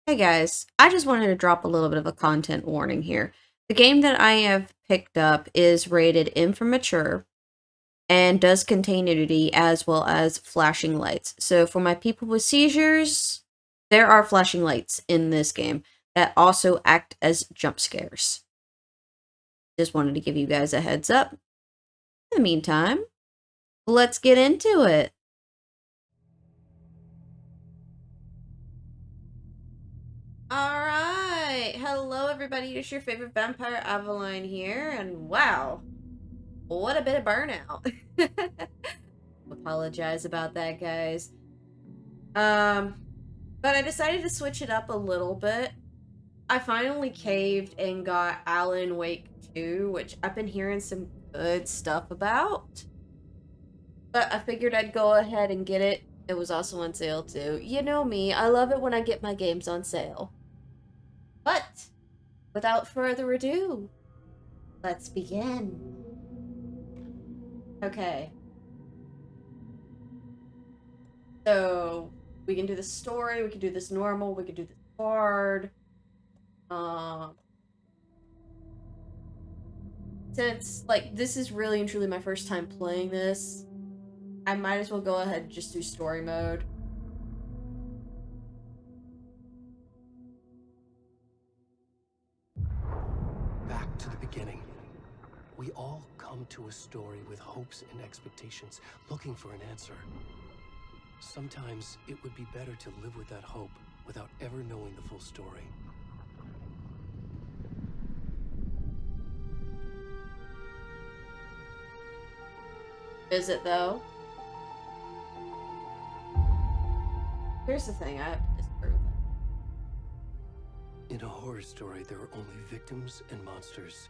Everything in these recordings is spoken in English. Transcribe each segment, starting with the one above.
Hey guys, I just wanted to drop a little bit of a content warning here. The game that I have picked up is rated M for mature and does contain nudity as well as flashing lights. So for my people with seizures, there are flashing lights in this game that also act as jump scares. Just wanted to give you guys a heads up. In the meantime, let's get into it. Alright, hello everybody, it's your favorite vampire Aveline here, and wow, what a bit of burnout. Apologize about that, guys. Um, but I decided to switch it up a little bit. I finally caved and got Alan Wake 2, which I've been hearing some good stuff about. But I figured I'd go ahead and get it. It was also on sale too. You know me, I love it when I get my games on sale. But without further ado, let's begin. Okay. So we can do the story, we can do this normal, we can do this hard. Um, since like this is really and truly my first time playing this, I might as well go ahead and just do story mode. Back to the beginning. We all come to a story with hopes and expectations, looking for an answer. Sometimes it would be better to live with that hope without ever knowing the full story. Is it though? Here's the thing, I have to disprove that. In a horror story, there are only victims and monsters.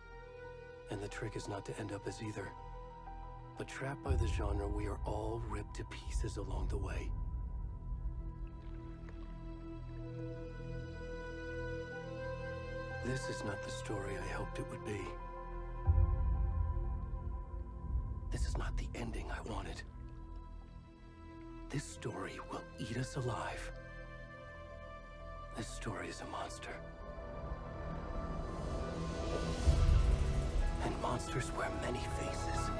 And the trick is not to end up as either. But trapped by the genre, we are all ripped to pieces along the way. This is not the story I hoped it would be. This is not the ending I wanted. This story will eat us alive. This story is a monster. And monsters wear many faces.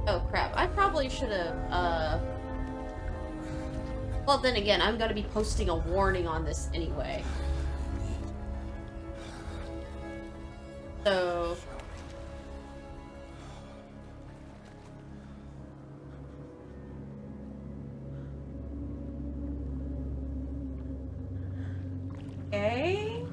Oh crap, I probably should have, well then again, I'm gonna be posting a warning on this anyway. So... Okay...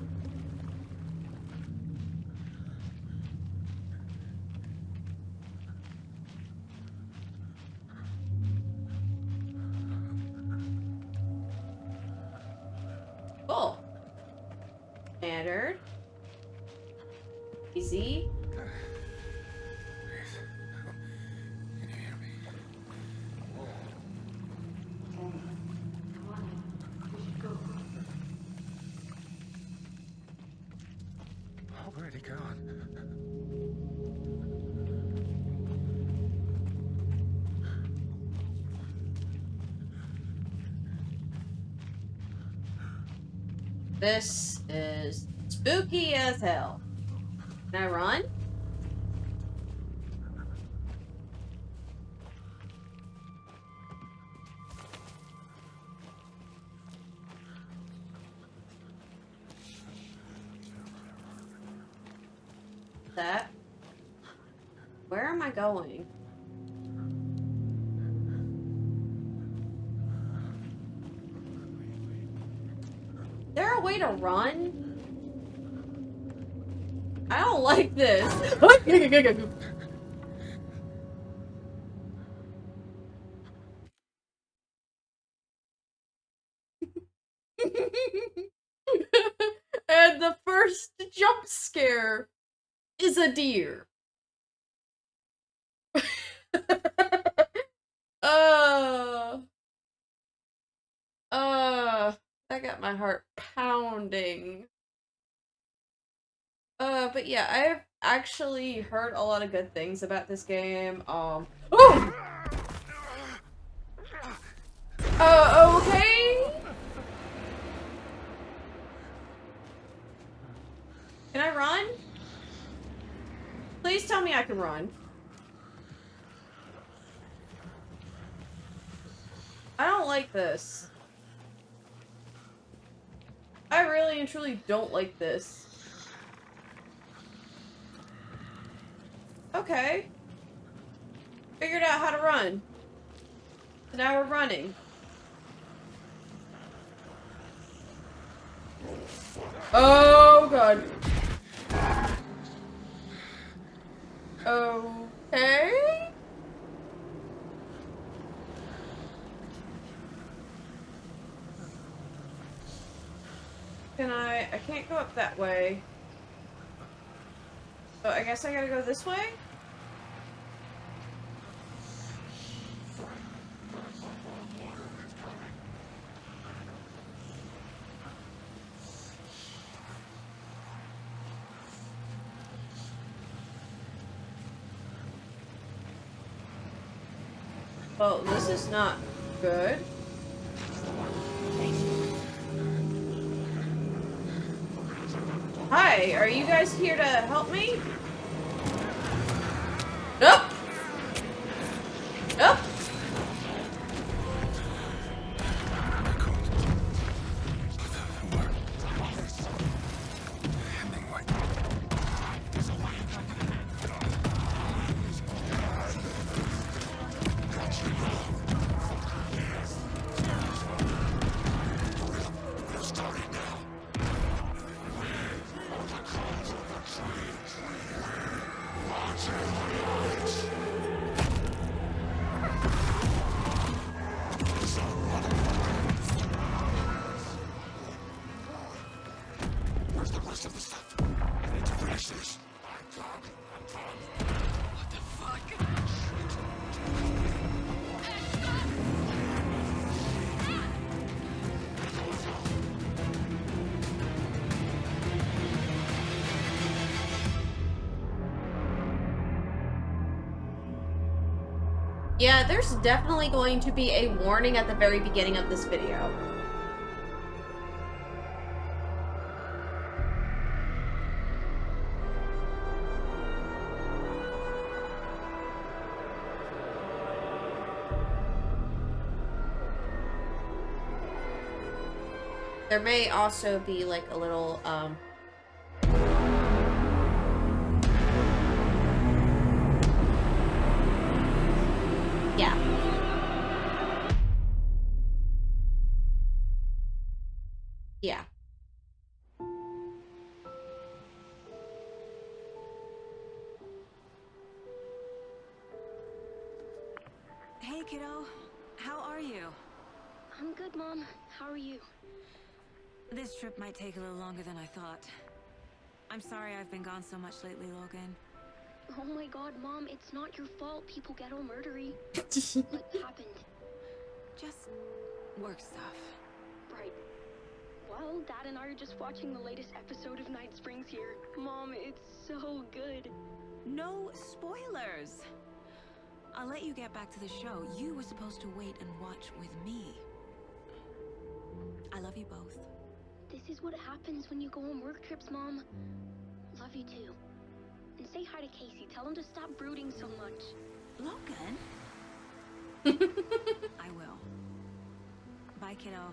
Cool. Standard. Easy. Can you hear me? Where'd he gone? This is spooky as hell. Can I run? That? Where am I going? Is there a way to run? I don't like this. And the first jump scare is a deer. uh, that got my heart pounding. But yeah, I've actually heard a lot of good things about this game. Oh! Okay? Can I run? Please tell me I can run. I don't like this. I really and truly don't like this. Okay. Figured out how to run. So now we're running. Oh god. Okay. I can't go up that way. So I guess I gotta go this way? Well, this is not good. Hi, are you guys here to help me? Nope! Nope! Yeah, there's definitely going to be a warning at the very beginning of this video. There may also be like a little, yeah. Yeah. Hey, kiddo. How are you? I'm good, Mom. How are you? This trip might take a little longer than I thought. I'm sorry I've been gone so much lately, Logan. Oh my god, Mom, it's not your fault people get all murdery. What happened? Just work stuff. Right. Well, Dad and I are just watching the latest episode of Night Springs here. Mom, it's so good. No spoilers! I'll let you get back to the show. You were supposed to wait and watch with me. I love you both. This is what happens when you go on work trips, Mom. Love you too. And say hi to Casey. Tell him to stop brooding so much. Logan? I will. Bye, kiddo.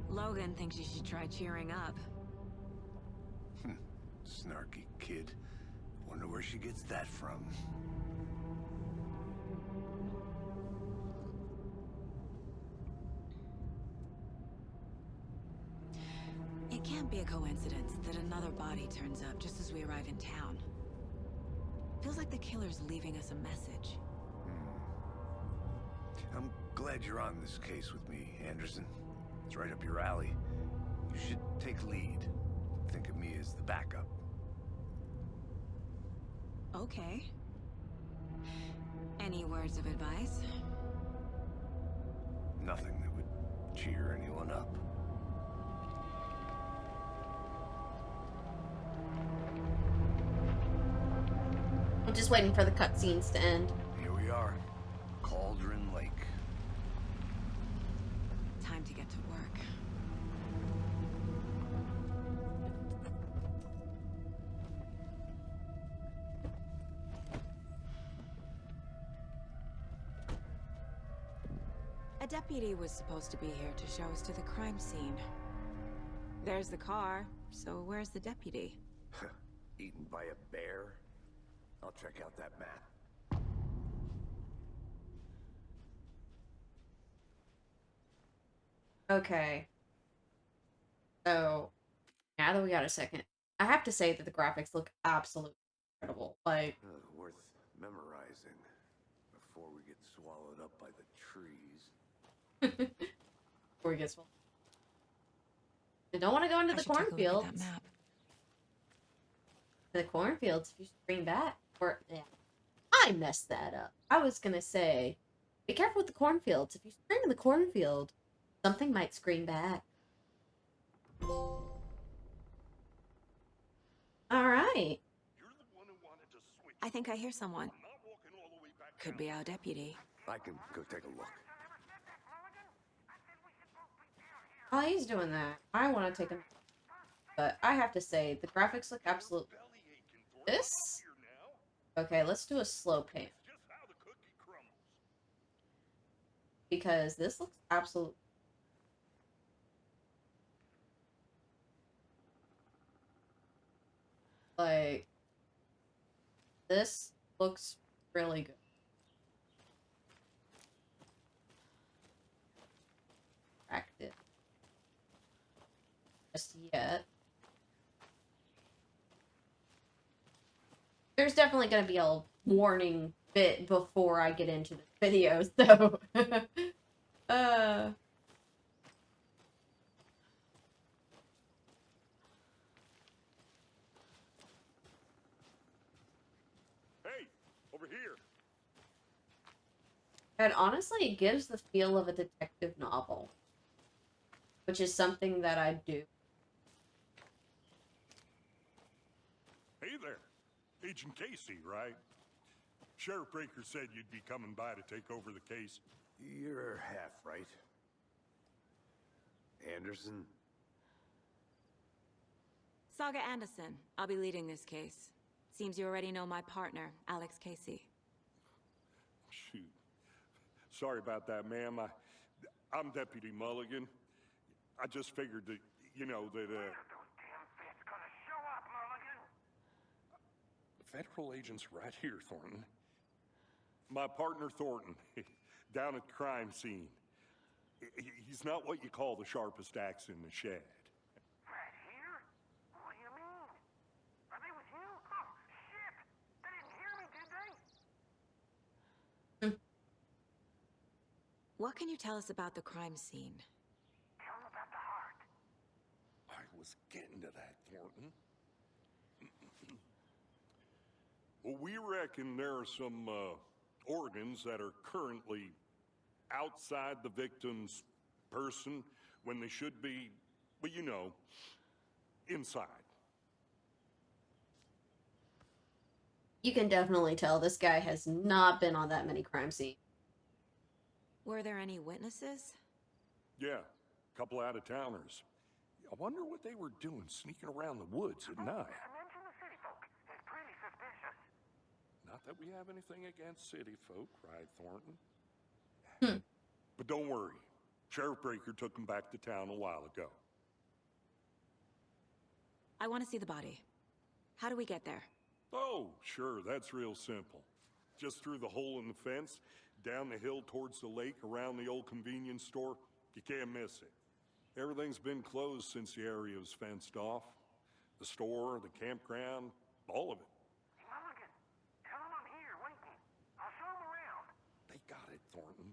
Logan thinks you should try cheering up. Snarky kid. Wonder where she gets that from. It can't be a coincidence that another body turns up just as we arrive in town. Feels like the killer's leaving us a message. I'm Glad you're on this case with me, Anderson. It's right up your alley. You should take lead. Think of me as the backup. Okay. Any words of advice? Nothing that would cheer anyone up. I'm just waiting for the cutscenes to end. Here we are. Cauldron Lake. Time to get to work. A deputy was supposed to be here to show us to the crime scene. There's the car, so where's the deputy? Eaten by a bear? I'll check out that map. Okay. So, now that we got a second, I have to say that the graphics look absolutely incredible. Like, Worth memorizing before we get swallowed up by the trees. before we get swollen. I don't want to go into the cornfields. The cornfields, if you scream back. Or, yeah. I messed that up. I was gonna say, be careful with the cornfields. If you scream in the cornfield, something might scream back. Alright. I think I hear someone. Could be our deputy. I can go take a look. While he's doing that, I want to take him. But I have to say, the graphics look absolute. This? Okay, let's do a slow pan. Because this looks absolute. Like, this looks really good. Active. Just yet. There's definitely going to be a warning bit before I get into this video, so... Hey, over here. And honestly, it gives the feel of a detective novel. Which is something that I do. Hey there. Agent Casey, right? Sheriff Breaker said you'd be coming by to take over the case. You're half right. Anderson? Saga Anderson. I'll be leading this case. Seems you already know my partner, Alex Casey. Shoot. Sorry about that, ma'am. I'm Deputy Mulligan. I just figured that, you know, that, Federal agent's right here, Thornton. My partner, Thornton, down at the crime scene. He's not what you call the sharpest axe in the shed. Right here? What do you mean? Are they with you? Oh, shit! They didn't hear me, did they? What can you tell us about the crime scene? Tell them about the heart. I was getting to that, Thornton. Well, we reckon there are some organs that are currently outside the victim's person when they should be, well, you know, inside. You can definitely tell this guy has not been on that many crime scenes. Were there any witnesses? Yeah, a couple out-of-towners. I wonder what they were doing sneaking around the woods at night. Mention the city folk. It's pretty suspicious. Not that we have anything against city folk, right, Thornton? Hmm. But don't worry. Sheriff Breaker took them back to town a while ago. I want to see the body. How do we get there? Oh, sure, that's real simple. Just through the hole in the fence, down the hill towards the lake, around the old convenience store. You can't miss it. Everything's been closed since the area was fenced off. The store, the campground, all of it. Mulligan, tell them I'm here waiting. I'll show them around. They got it, Thornton.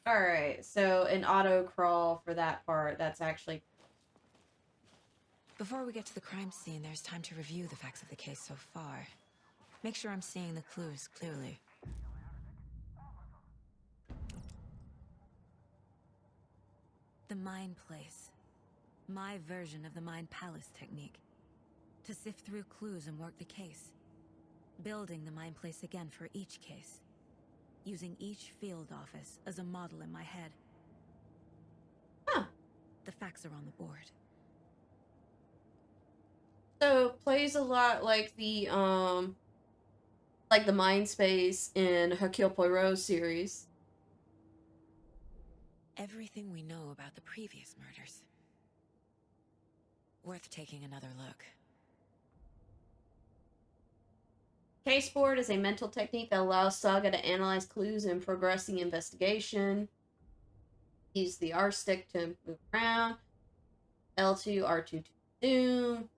Alright, so an auto crawl for that part, that's actually... Before we get to the crime scene, there's time to review the facts of the case so far. Make sure I'm seeing the clues clearly. The Mind Place. My version of the Mind Palace technique. To sift through clues and work the case. Building the Mind Place again for each case. Using each field office as a model in my head. Huh. The facts are on the board. So, plays a lot like the Mind Space in Hercule Poirot series. Everything we know about the previous murders. Worth taking another look. Case board is a mental technique that allows Saga to analyze clues and progress the investigation. Use the R stick to move around. L2, R2 to zoom.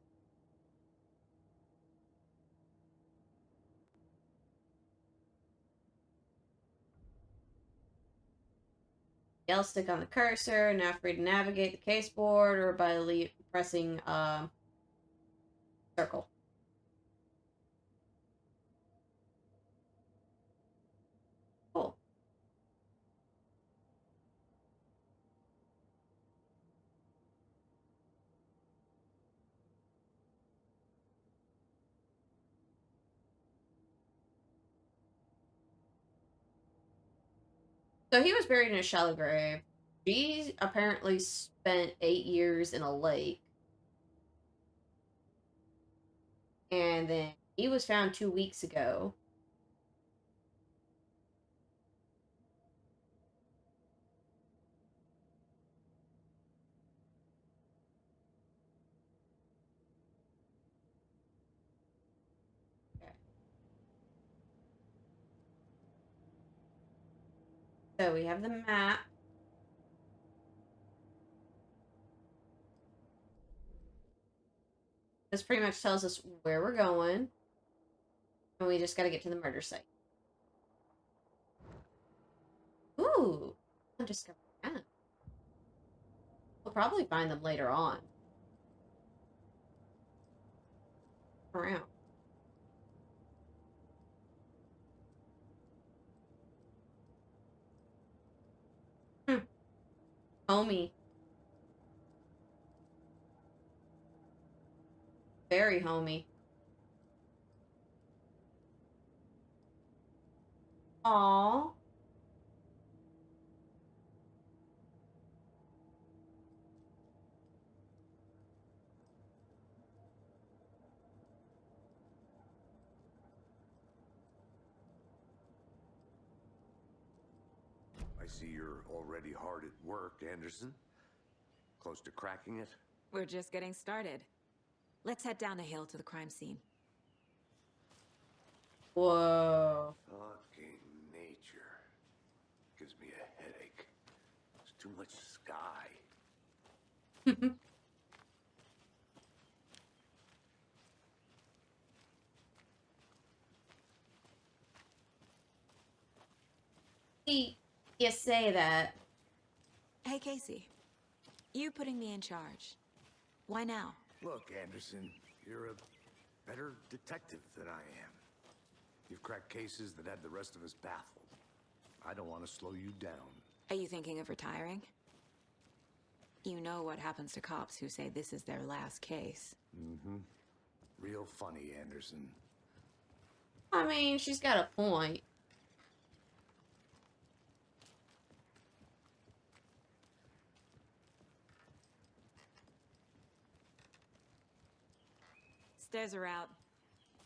L stick on the cursor, now free to navigate the case board or by pressing circle. Cool. So he was buried in a shallow grave. She apparently spent 8 years in a lake. And then he was found 2 weeks ago. Okay. So we have the map. This pretty much tells us where we're going. And we just gotta get to the murder site. Ooh. Undiscovered map. We'll probably find them later on. Around. Homey. Very homey. Aww. I see you're already hard at work, Anderson. Close to cracking it? We're just getting started. Let's head down the hill to the crime scene. Whoa. Fucking nature. Gives me a headache. There's too much sky. You say that. Hey, Casey. You putting me in charge. Why now? Look, Anderson, you're a better detective than I am. You've cracked cases that had the rest of us baffled. I don't want to slow you down. Are you thinking of retiring? You know what happens to cops who say this is their last case. Mm-hmm. Real funny, Anderson. I mean, she's got a point. Stairs are out.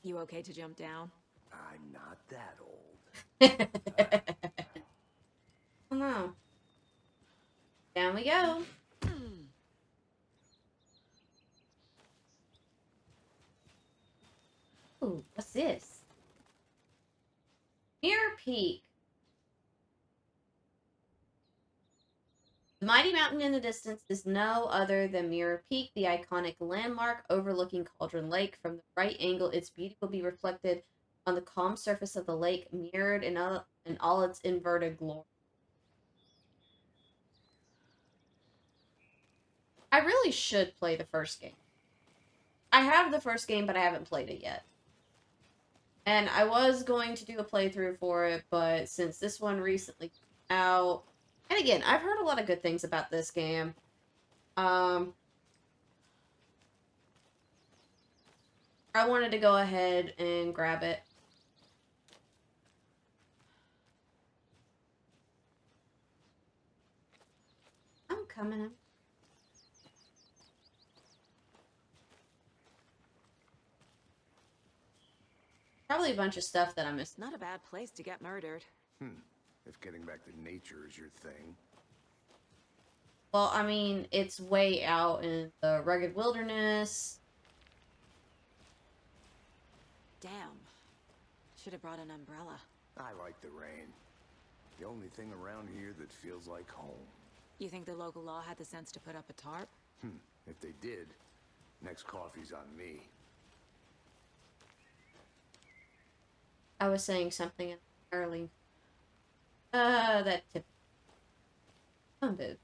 You okay to jump down? I'm not that old. Oh no. Down we go. Ooh, what's this? Mirror Peak. The mighty mountain in the distance is no other than Mirror Peak, the iconic landmark overlooking Cauldron Lake. From the right angle, its beauty will be reflected on the calm surface of the lake, mirrored in all its inverted glory. I really should play the first game. I have the first game, but I haven't played it yet. And I was going to do a playthrough for it, but since this one recently came out, and again, I've heard a lot of good things about this game. I wanted to go ahead and grab it. I'm coming. Probably a bunch of stuff that I missed. Not a bad place to get murdered. If getting back to nature is your thing. Well, I mean, it's way out in the rugged wilderness. Damn. Should have brought an umbrella. I like the rain. The only thing around here that feels like home. You think the local law had the sense to put up a tarp? If they did, next coffee's on me. I was saying something early. That tip. Dude.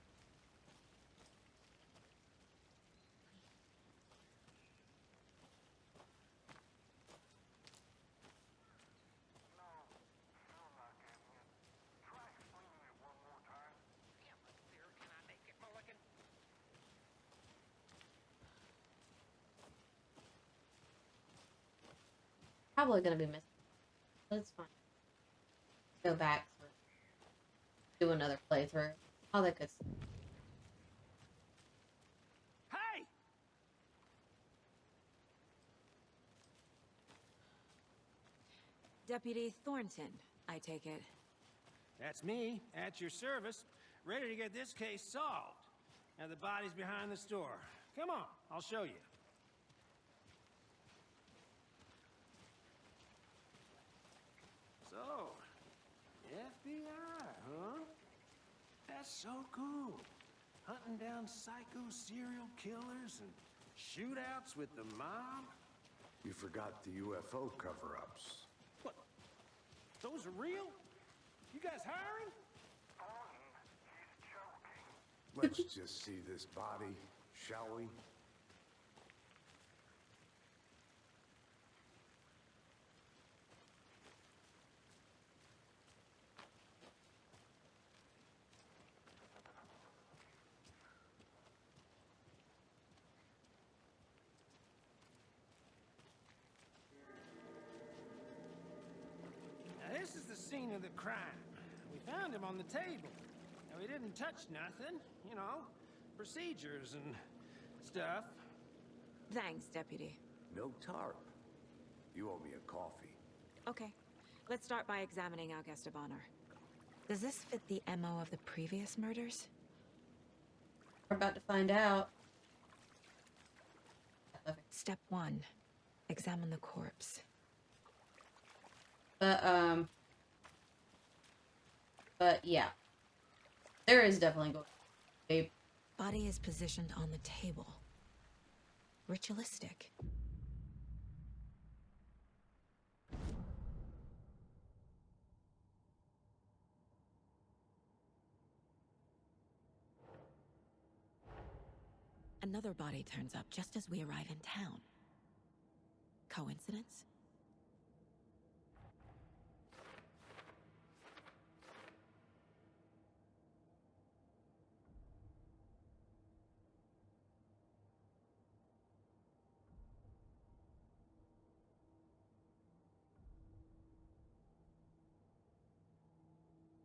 Probably gonna be missing, but it's fine. Go back, do another playthrough, all that good stuff. Hey! Deputy Thornton, I take it. That's me, at your service, ready to get this case solved. Now the body's behind the store. Come on, I'll show you. So, FBI, huh? That's so cool. Hunting down psycho serial killers and shootouts with the mob. You forgot the UFO cover-ups. What? Those are real? You guys hiring? Let's just see this body, shall we? Now this is the scene of the crime. We found him on the table. And we didn't touch nothing, you know, procedures and stuff. Thanks, Deputy. No tarp. You owe me a coffee. Okay. Let's start by examining our guest of honor. Does this fit the MO of the previous murders? We're about to find out. Step 1. Examine the corpse. But yeah. There is definitely going to be. Body is positioned on the table. Ritualistic. Another body turns up just as we arrive in town. Coincidence?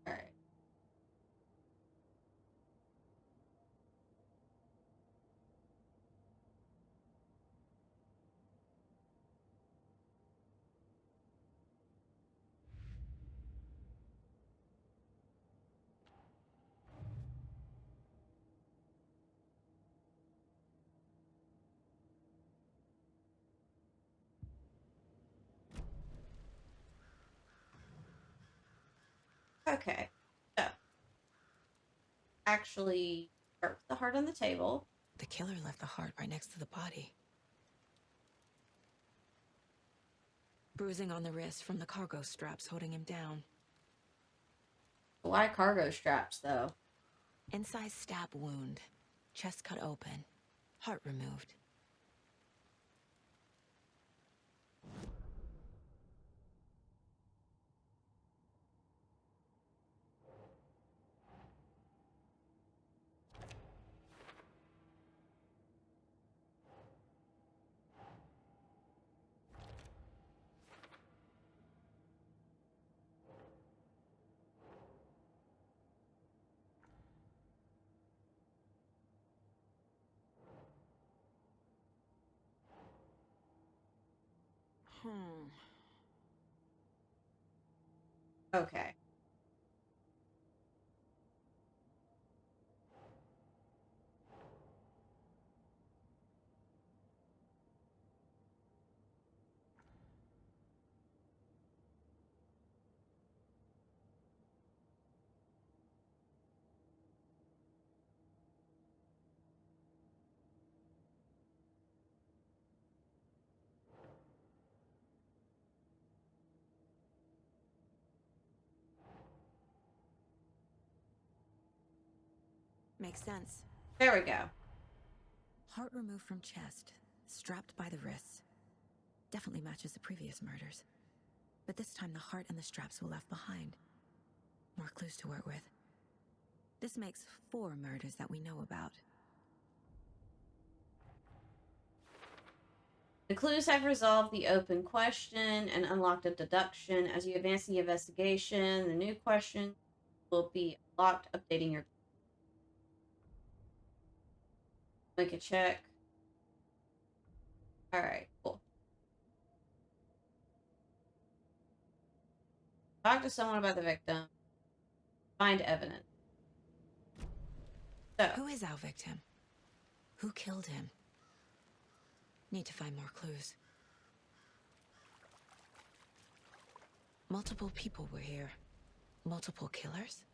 All right. Okay. So, actually start with the heart on the table. The killer left the heart right next to the body. Bruising on the wrist from the cargo straps holding him down. Why cargo straps, though? Incised stab wound. Chest cut open. Heart removed. Okay. Makes sense. There we go. Heart removed from chest, strapped by the wrists. Definitely matches the previous murders. But this time the heart and the straps were left behind. More clues to work with. This makes 4 murders that we know about. The clues have resolved the open question and unlocked a deduction. As you advance the investigation, the new question will be unlocked, updating your... Make a check. Alright, cool. Talk to someone about the victim. Find evidence. So, Who is our victim? Who killed him? Need to find more clues. Multiple people were here. Multiple killers?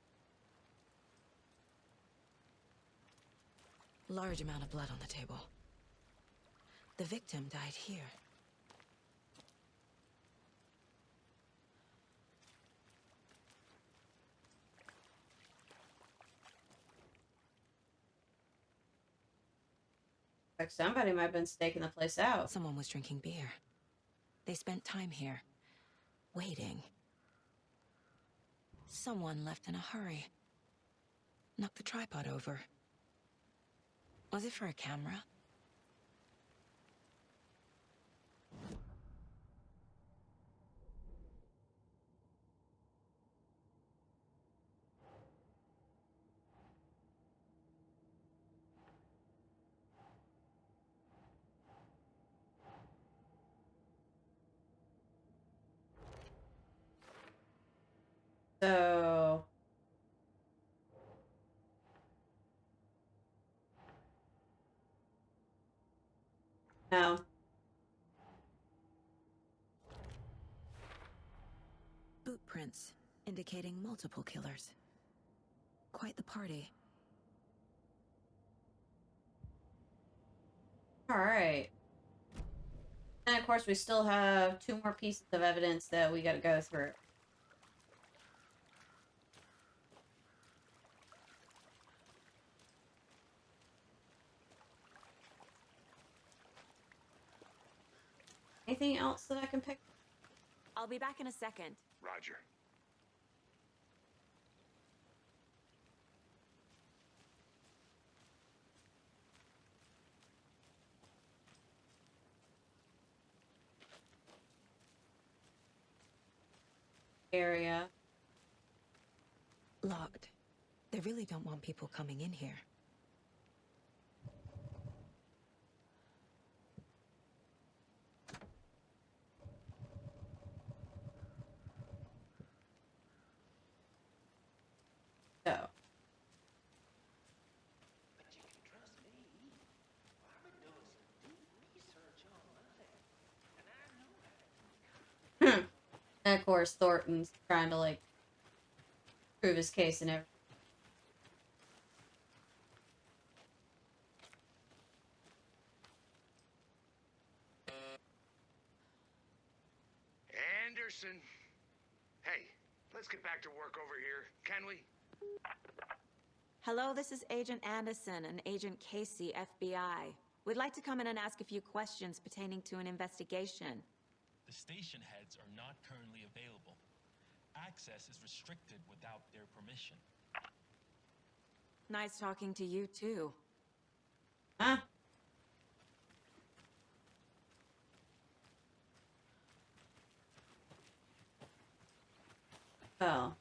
Large amount of blood on the table. The victim died here. like somebody might have been staking the place out. Someone was drinking beer. They spent time here, waiting. Someone left in a hurry. Knocked the tripod over. Was it for a camera? So... No. Boot prints, indicating multiple killers. Quite the party. Alright. And of course we still have 2 more pieces of evidence that we gotta go through. Anything else that I can pick? I'll be back in a second. Roger. Area. Locked. They really don't want people coming in here. So. But you can trust me. I've been doing some deep research online, and I know how to... And of course Thornton's trying to like prove his case and everything. Anderson. Hey, let's get back to work over here, can we? Hello, this is Agent Anderson and Agent Casey, FBI. We'd like to come in and ask a few questions pertaining to an investigation. The station heads are not currently available. Access is restricted without their permission. Nice talking to you, too. Huh? Oh.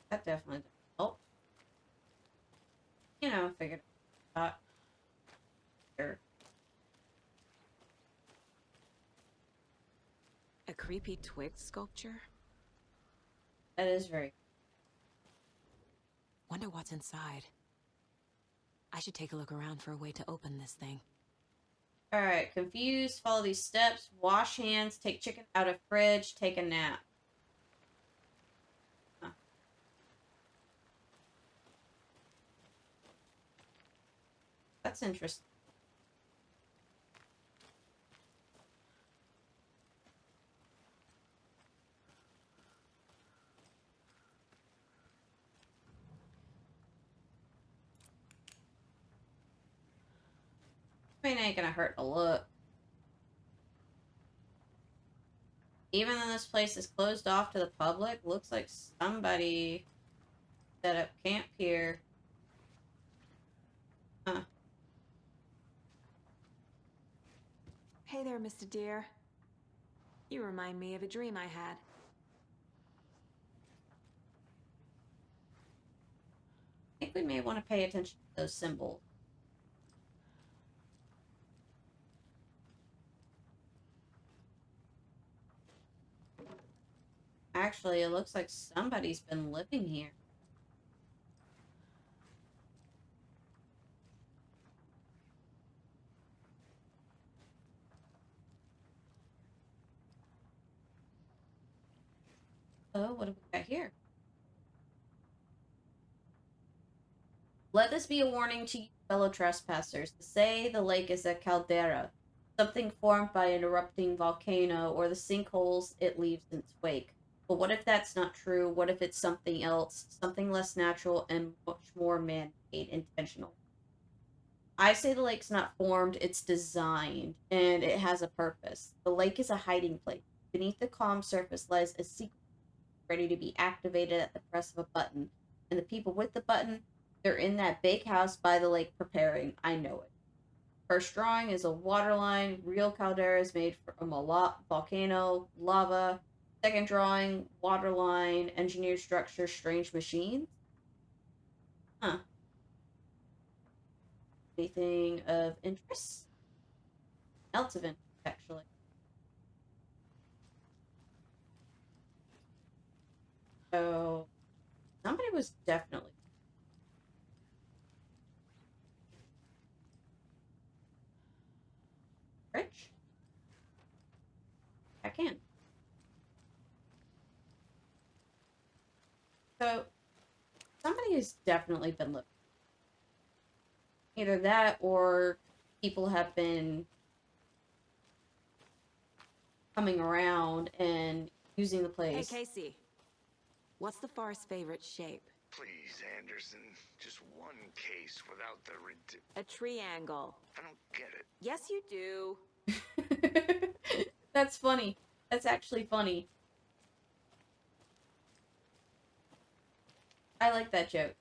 That definitely didn't help. You know, figured it out. Sure. A creepy twig sculpture? That is very. Wonder what's inside. I should take a look around for a way to open this thing. Alright, confused, follow these steps, wash hands, take chicken out of fridge, take a nap. Huh. That's interesting. I mean, it ain't gonna hurt to look. Even though this place is closed off to the public, looks like somebody set up camp here. Huh. Hey there, Mr. Deer. You remind me of a dream I had. I think we may want to pay attention to those symbols. Actually, it looks like somebody's been living here. Oh, what have we got here? Let this be a warning to you fellow trespassers. Say the lake is a caldera, something formed by an erupting volcano, or the sinkholes it leaves in its wake. But what if that's not true? What if it's something else, something less natural and much more man-made, intentional? I say the lake's not formed, it's designed, and it has a purpose. The lake is a hiding place. Beneath the calm surface lies a secret ready to be activated at the press of a button. And the people with the button, they're in that big house by the lake preparing. I know it. First drawing is a waterline. Real caldera is made from a volcano, lava. Second drawing, waterline, engineered structure, strange machines. Huh. Anything of interest? Else of interest, actually. So, somebody was definitely. Rich? I can. So, somebody has definitely been living. Either that or people have been coming around and using the place. Hey, Casey. What's the forest's favorite shape? Please, Anderson. Just one case without the A triangle. I don't get it. Yes, you do. That's funny. That's actually funny. I like that joke.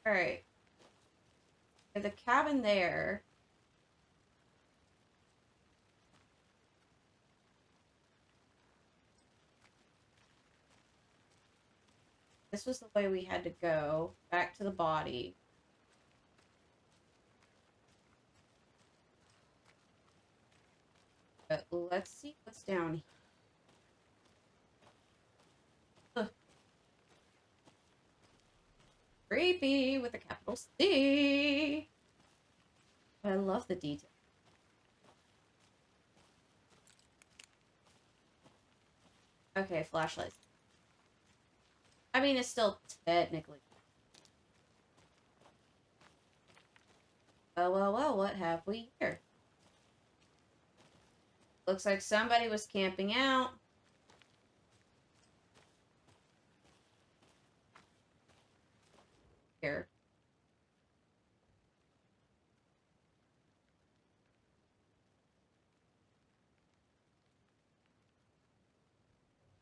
Alright. There's a cabin there. This was the way we had to go. Back to the body. But let's see what's down here. Ugh. Creepy with a capital C. I love the detail. Okay, flashlights. I mean, it's still technically. Well, what have we here? Looks like somebody was camping out. Here.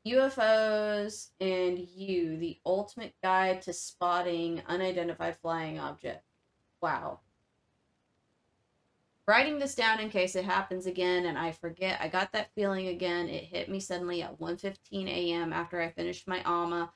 UFOs and You, the ultimate guide to spotting unidentified flying objects. Wow. Writing this down in case it happens again and I forget. I got that feeling again. It hit me suddenly at 1:15 a.m. after I finished my AMA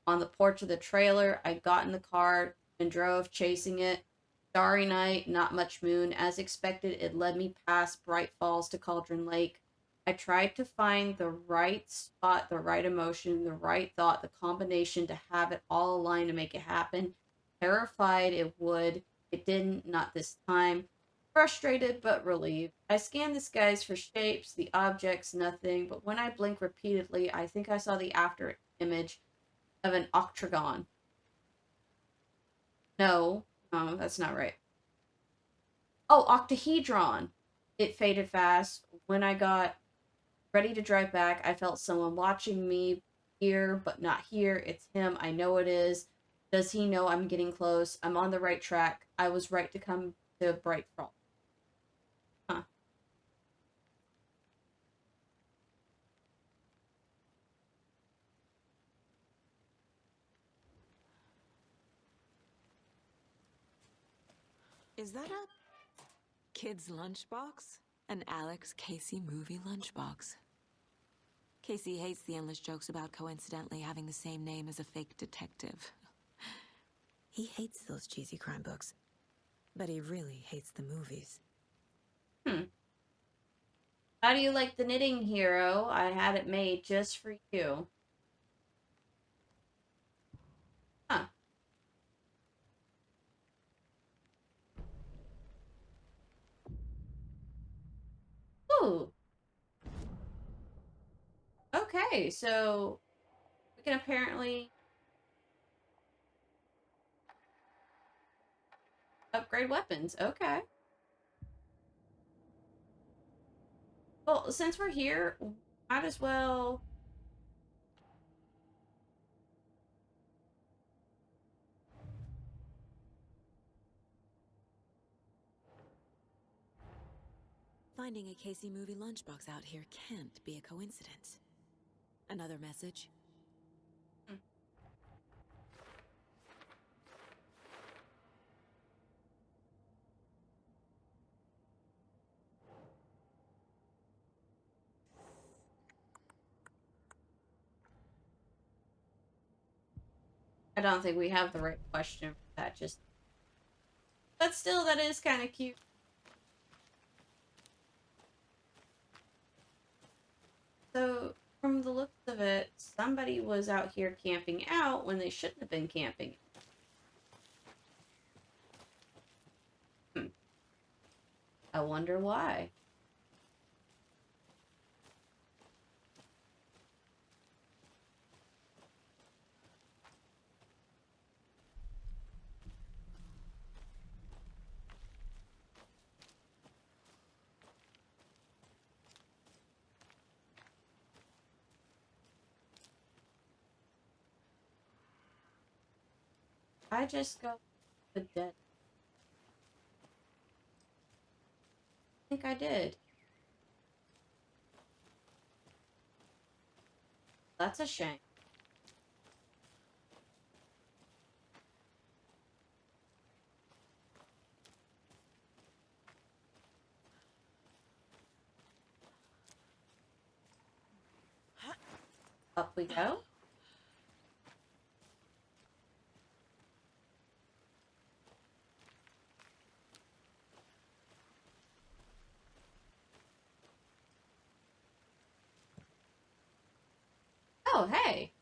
on the porch of the trailer. I got in the car and drove, chasing it. Starry night, not much moon. As expected, it led me past Brightfalls to Cauldron Lake. I tried to find the right spot, the right emotion, the right thought, the combination to have it all align to make it happen. Terrified it would. It didn't, not this time. Frustrated but relieved. I scanned the skies for shapes, the objects, nothing, but when I blinked repeatedly, I think I saw the after image of an octagon. No, that's not right. Oh, octahedron. It faded fast. When I got ready to drive back, I felt someone watching me here, but not here. It's him. I know it is. Does he know I'm getting close? I'm on the right track. I was right to come to Brightfalls. Huh. Is that a kid's lunchbox? An Alex Casey movie lunchbox. Casey hates the endless jokes about coincidentally having the same name as a fake detective. He hates those cheesy crime books, but he really hates the movies. How do you like the knitting, hero? I had it made just for you. Huh. Ooh. Okay, so we can apparently upgrade weapons. Okay. Well, since we're here, might as well. Finding a Casey movie lunchbox out here can't be a coincidence. Another message? I don't think we have the right question for that. But still, that is kind of cute. So, from the looks of it, somebody was out here camping out when they shouldn't have been camping. I wonder why. I just go the dead. I think I did. That's a shame. Up we go. Oh, hey.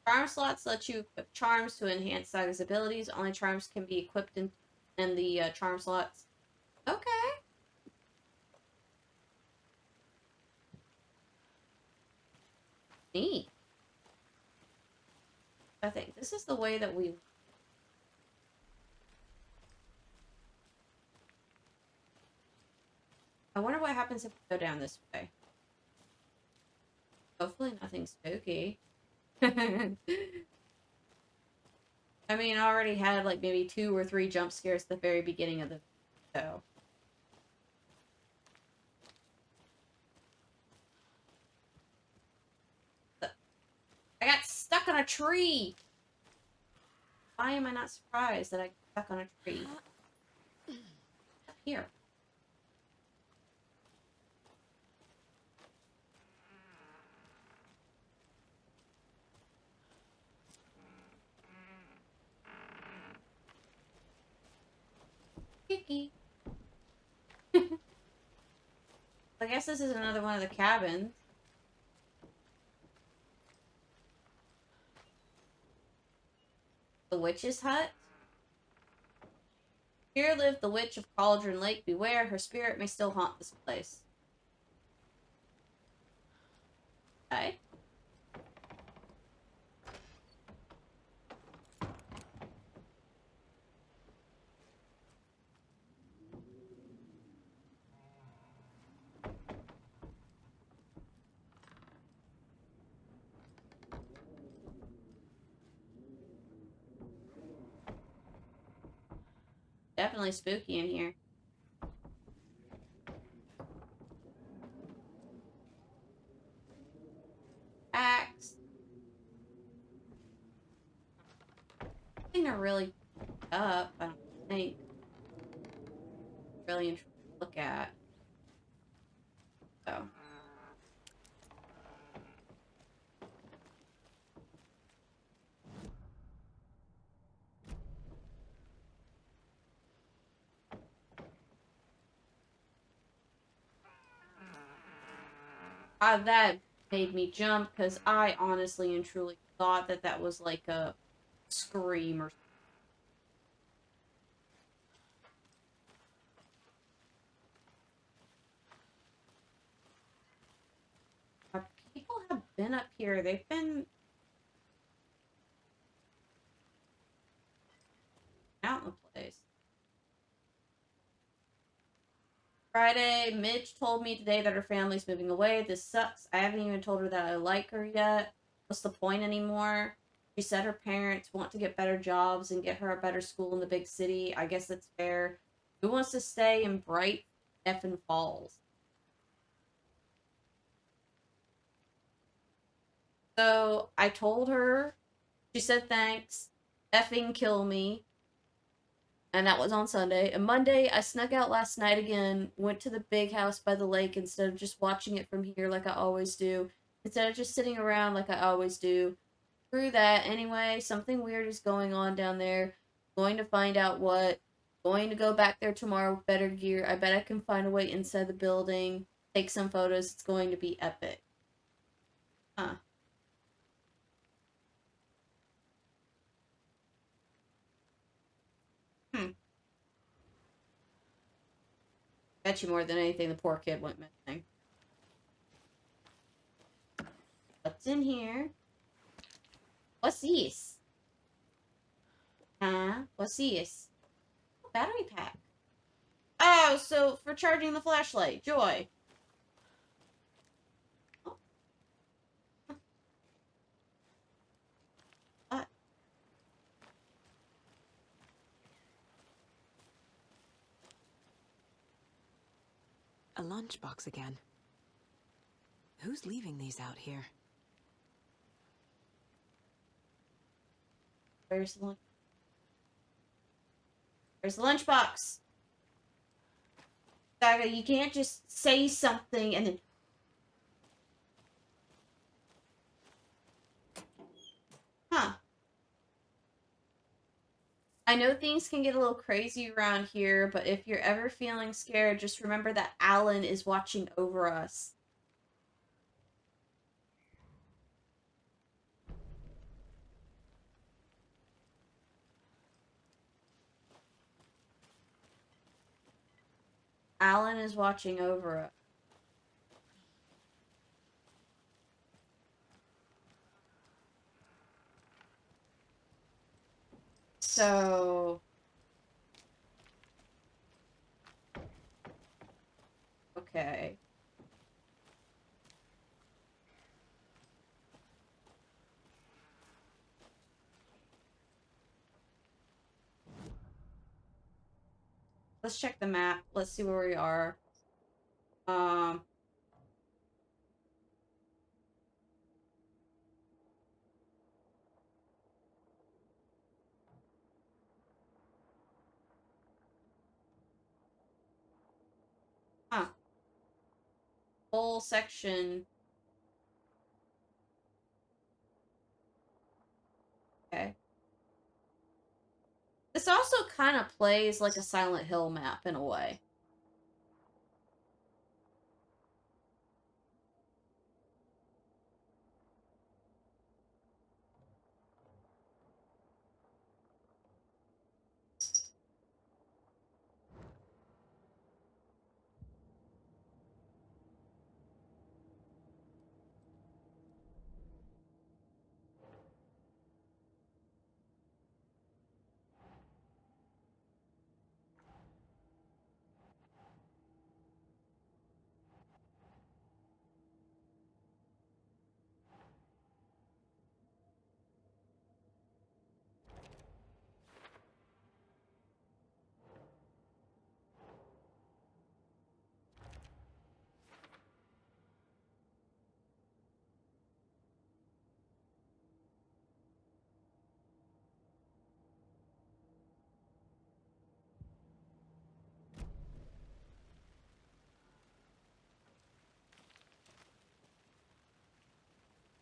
Charm slots let you equip charms to enhance Saga's abilities. Only charms can be equipped in the charm slots. Okay. Neat. I think this is the way that we... happens if we go down this way? Hopefully nothing spooky. I mean, I already had like maybe 2 or 3 jump scares at the very beginning of the video. I got stuck on a tree! Why am I not surprised that I got stuck on a tree? Up here. Kiki. I guess this is another one of the cabins. The witch's hut? Here lived the witch of Cauldron Lake. Beware, her spirit may still haunt this place. Okay. Definitely spooky in here. Axe. Nothing to really up, I don't think. Really interesting to look at. So. That made me jump because I honestly and truly thought that that was like a scream or something. People have been up here. They've been out in the place. Friday, Midge told me today that her family's moving away. This sucks. I haven't even told her that I like her yet. What's the point anymore? She said her parents want to get better jobs and get her a better school in the big city. I guess that's fair. Who wants to stay in Bright effing Falls? So I told her. She said thanks. Effing kill me. And that was on Sunday. And Monday, I snuck out last night again, went to the big house by the lake instead of just watching it from here like I always do. Instead of just sitting around like I always do. Screw that. Anyway, something weird is going on down there. Going to find out what. Going to go back there tomorrow with better gear. I bet I can find a way inside the building. Take some photos. It's going to be epic. Huh. Bet you more than anything the poor kid went missing. What's in here? What's this? What's this? Oh, battery pack. Oh, so for charging the flashlight. Joy. Oh. What? A lunchbox again. Who's leaving these out here? Where's the lunch? Where's the lunchbox? Saga, you can't just say something and then... Huh. I know things can get a little crazy around here, but if you're ever feeling scared, just remember that Alan is watching over us. Alan is watching over us. So... Okay. Let's check the map. Let's see where we are. Huh. Whole section. Okay. This also kind of plays like a Silent Hill map in a way.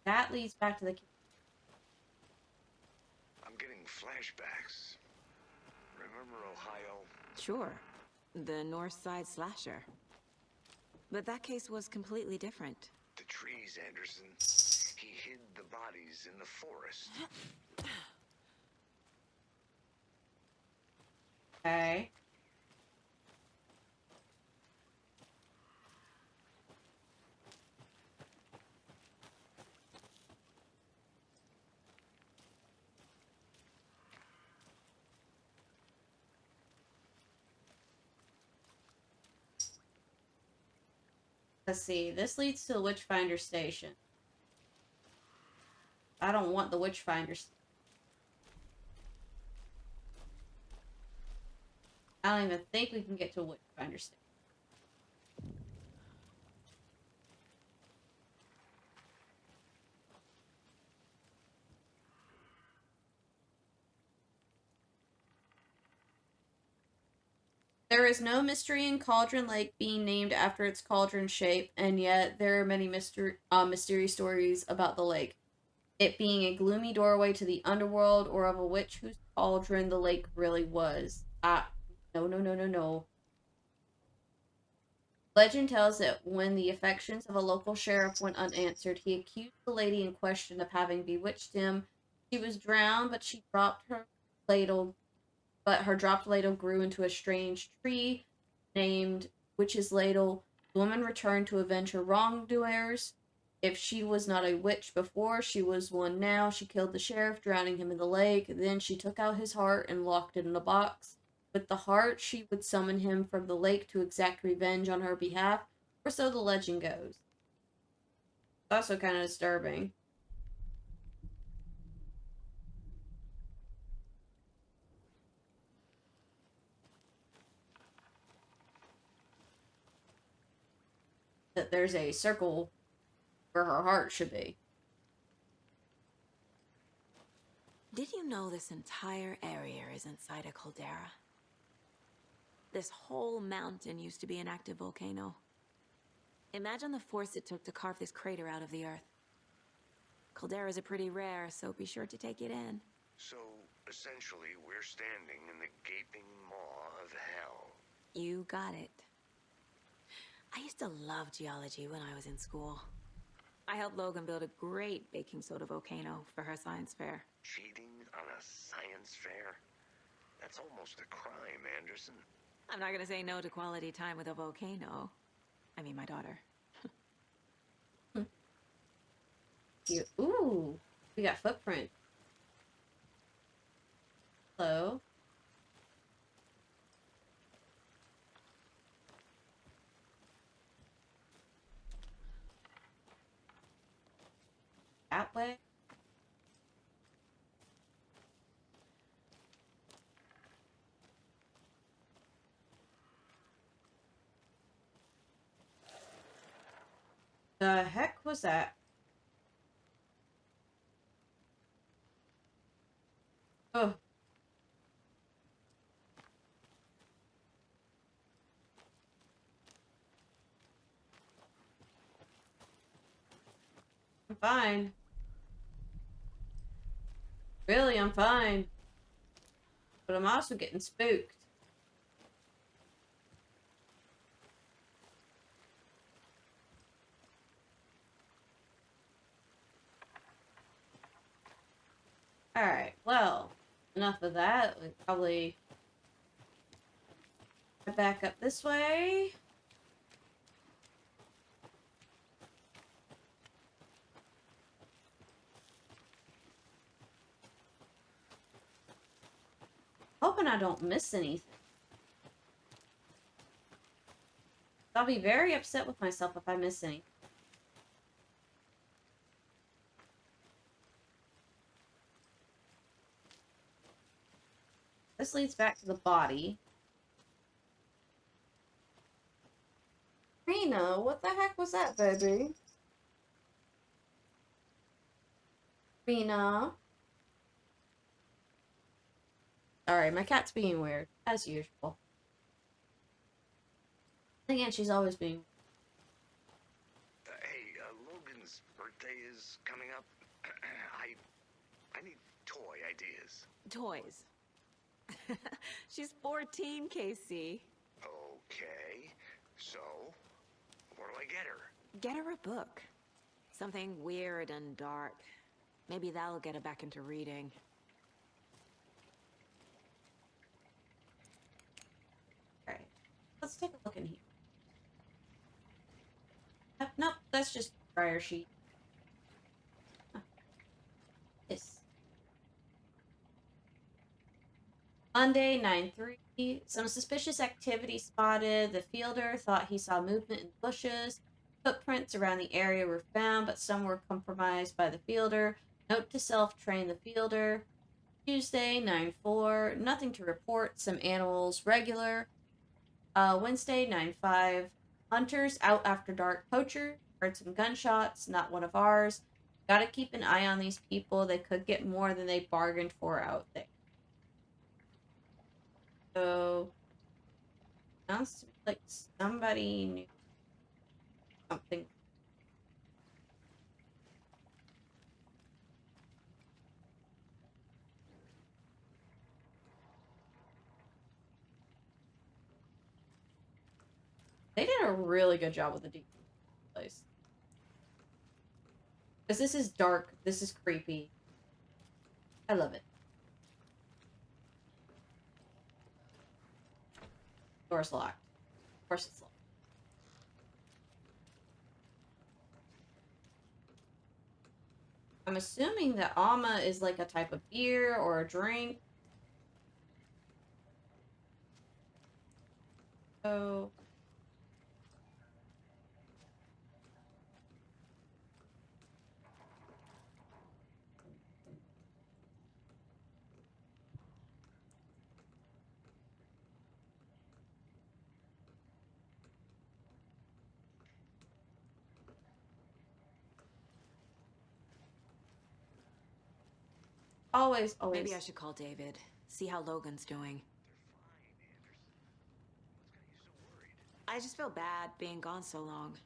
That leads back to the... I'm getting flashbacks. Remember Ohio? Sure. The North Side slasher. But that case was completely different. The trees, Anderson. He hid the bodies in the forest. Okay. Let's see. This leads to the Witchfinder Station. I don't want the Witchfinder Station. I don't even think we can get to a Witchfinder Station. There is no mystery in Cauldron Lake being named after its cauldron shape, and yet there are many mysterious stories about the lake. It being a gloomy doorway to the underworld, or of a witch whose cauldron the lake really was. No, no, no, no, no. Legend tells that when the affections of a local sheriff went unanswered, he accused the lady in question of having bewitched him. She was drowned, but her dropped ladle grew into a strange tree named Witch's Ladle. The woman returned to avenge her wrongdoers. If she was not a witch before, she was one now. She killed the sheriff, drowning him in the lake. Then she took out his heart and locked it in a box. With the heart, she would summon him from the lake to exact revenge on her behalf, or so the legend goes. It's also kind of disturbing. That there's a circle where her heart should be. Did you know this entire area is inside a caldera? This whole mountain used to be an active volcano. Imagine the force it took to carve this crater out of the earth. Calderas are pretty rare, so be sure to take it in. So, essentially, we're standing in the gaping maw of hell. You got it. I used to love geology when I was in school. I helped Logan build a great baking soda volcano for her science fair. Cheating on a science fair? That's almost a crime, Anderson. I'm not gonna say no to quality time with a volcano. I mean, my daughter. Ooh, we got footprint. Hello. The heck was that? Oh. I'm fine. Really, I'm fine. But I'm also getting spooked. Alright, well, enough of that. We probably head back up this way. Hoping I don't miss anything. I'll be very upset with myself if I miss anything. This leads back to the body. Rena, what the heck was that, baby? Rena? Sorry, my cat's being weird, as usual. Again, she's always being weird. Hey, Logan's birthday is coming up. I need toy ideas. Toys. She's 14, Casey. Okay, so what do I get her? Get her a book. Something weird and dark. Maybe that'll get her back into reading. Alright, let's take a look in here. Nope, that's just dryer sheet. Huh. Yes. Monday, 9/3. Some suspicious activity spotted. The fielder thought he saw movement in bushes. Footprints around the area were found, but some were compromised by the fielder. Note to self, train the fielder. Tuesday, 9/4. Nothing to report. Some animals regular. Wednesday, 9/5. Hunters out after dark poacher. Heard some gunshots. Not one of ours. Gotta keep an eye on these people. They could get more than they bargained for out there. So, sounds to me like somebody knew something. They did a really good job with the deep place. Because this is dark, this is creepy. I love it. Door's locked. Of course it's locked. I'm assuming that Alma is like a type of beer or a drink. So... Always, always. Maybe I should call David. See how Logan's doing. I just feel bad being gone so long.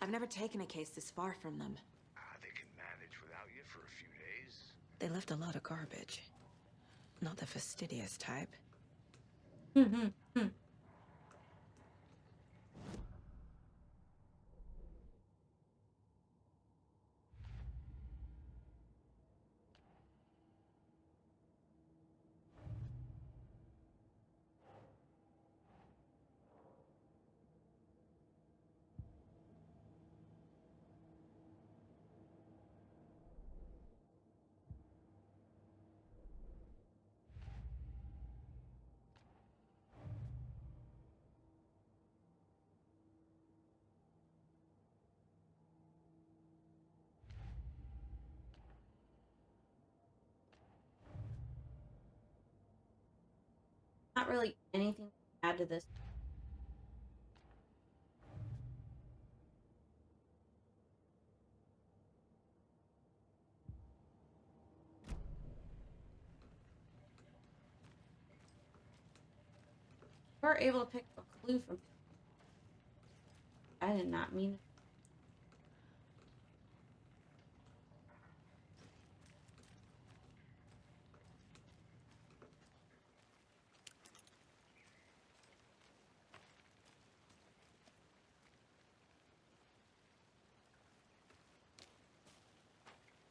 I've never taken a case this far from them. They can manage without you for a few days. They left a lot of garbage. Not the fastidious type. Not really anything to add to this. were able to pick up a clue from. I did not mean it.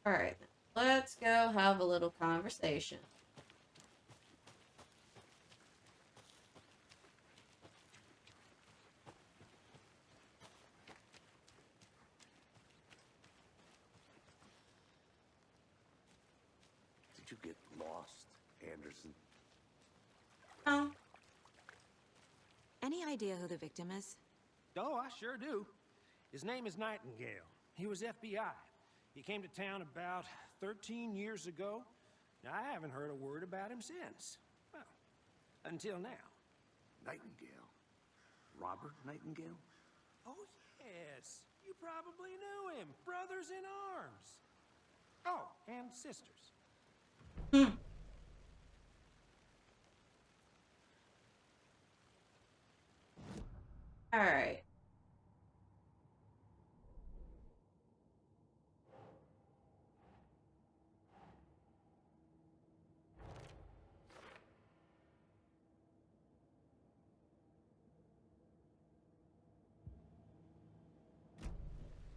All right, let's go have a little conversation. Did you get lost, Anderson? Oh, Any idea who the victim is? Oh, I sure do. His name is Nightingale. He was FBI. He came to town about 13 years ago. Now, I haven't heard a word about him since. Well, until now. Nightingale? Robert Nightingale? Oh, yes. You probably knew him. Brothers in arms. Oh, and sisters. all right.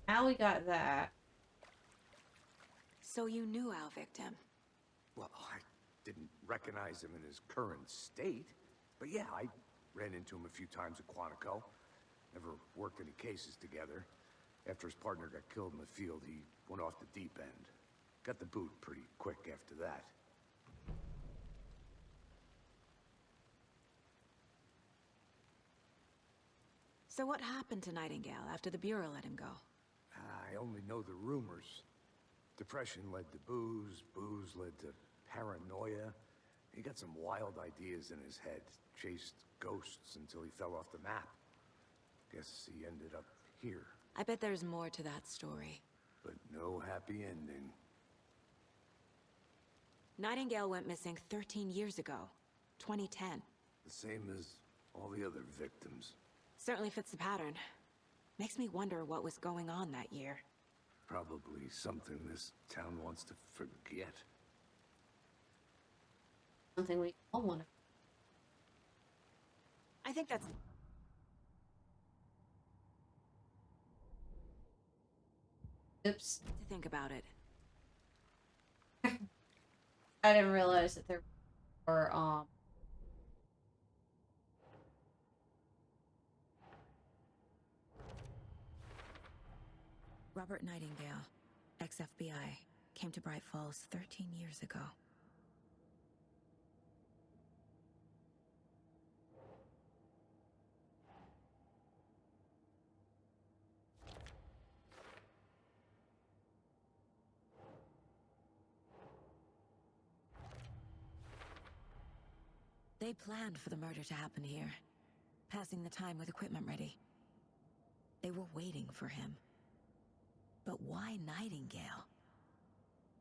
Now we got that. So you knew our victim. Well, I didn't recognize him in his current state. But yeah, I ran into him a few times at Quantico. Never worked any cases together. After his partner got killed in the field, he went off the deep end. Got the boot pretty quick after that. So what happened to Nightingale after the Bureau let him go? I only know the rumors. Depression led to booze, booze led to paranoia. He got some wild ideas in his head, chased ghosts until he fell off the map. Guess he ended up here, I bet there's more to that story. but no happy ending. Nightingale went missing 13 years ago, 2010. The same as all the other victims. Certainly fits the pattern. Makes me wonder what was going on that year. Probably something this town wants to forget. Something we all want to. I think that's... Oops. to think about it. I didn't realize that there were, Robert Nightingale, ex-FBI, came to Brightfalls 13 years ago. They planned for the murder to happen here, passing the time with equipment ready. They were waiting for him. But why Nightingale?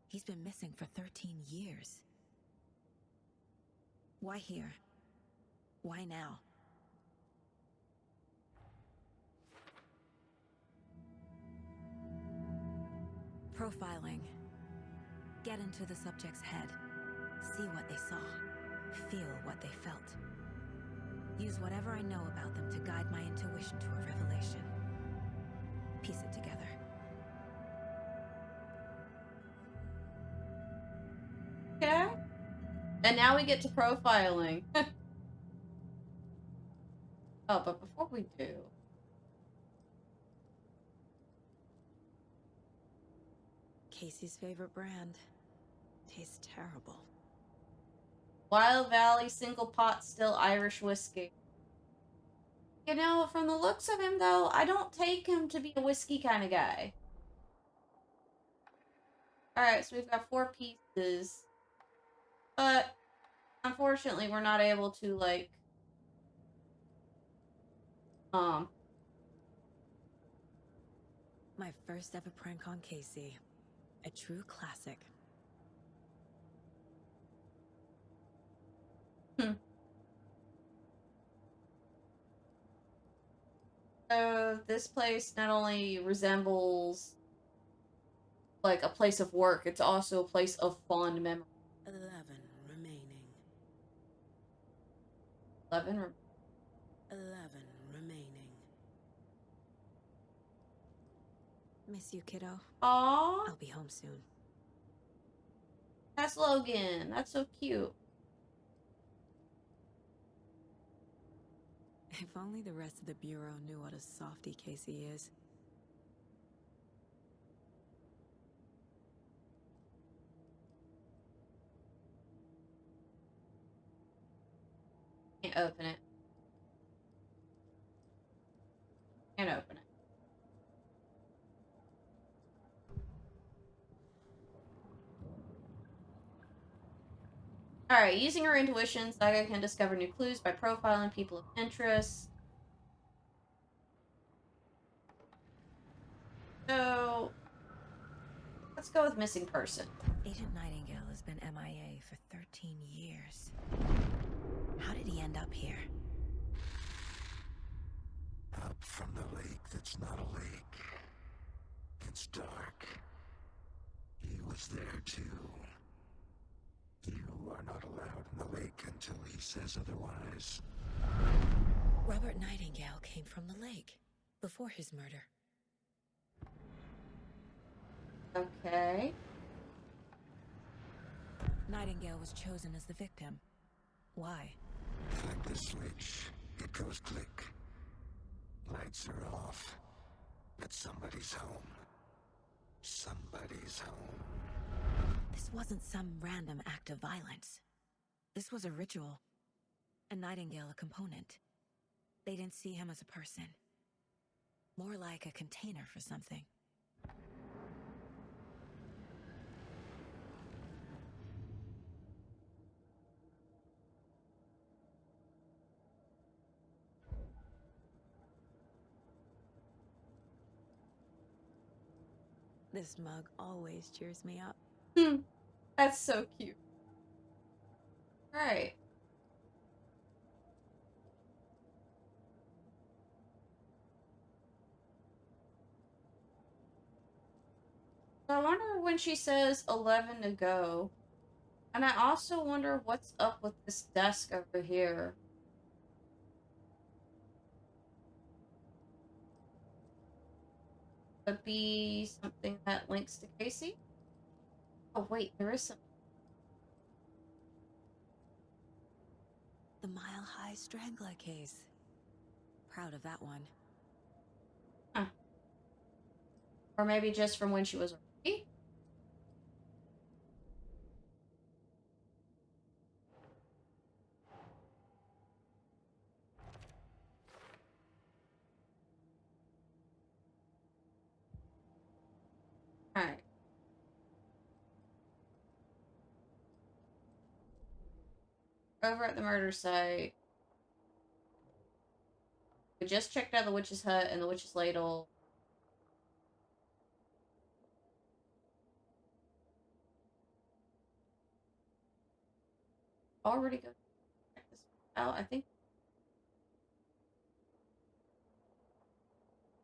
He's been missing for 13 years. Why here? Why now? Profiling. Get into the subject's head. See what they saw. Feel what they felt. Use whatever I know about them to guide my intuition to a revelation. Piece it together. okay. And now we get to profiling. Oh, but before we do, Casey's favorite brand. Tastes terrible. Wild Valley single pot still Irish whiskey. You know, from the looks of him, though, I don't take him to be a whiskey kind of guy. Alright, so we've got 4 pieces. But, unfortunately, we're not able to, like, My first ever prank on Casey. A true classic. So this place not only resembles like a place of work, it's also a place of fond memory. 11 remaining. 11. 11 remaining. Miss you, kiddo. Aw, I'll be home soon. that's Logan. That's so cute. If only the rest of the Bureau knew what a softie Casey is. Can't open it. Can't open it. Alright, using her intuition, Saga can discover new clues by profiling people of interest. So, let's go with missing person. Agent Nightingale has been MIA for 13 years. How did he end up here? Up from the lake that's not a lake. It's dark. He was there too. You are not allowed in the lake until he says otherwise. Robert Nightingale came from the lake before his murder. Okay. Nightingale was chosen as the victim. Why? Flick the switch. It goes click. Lights are off. But somebody's home. Somebody's home. This wasn't some random act of violence. This was a ritual. And Nightingale a component. They didn't see him as a person. More like a container for something. This mug always cheers me up. That's so cute. Alright. I wonder when she says 11 to go. And I also wonder what's up with this desk over here. Could be something that links to Casey? Oh wait, there is some. The Mile High Strangler case. Proud of that one. Huh. Or maybe just from when she was already? Alright. Over at the murder site. We just checked out the witch's hut and the witch's ladle. Already go check this out, I think.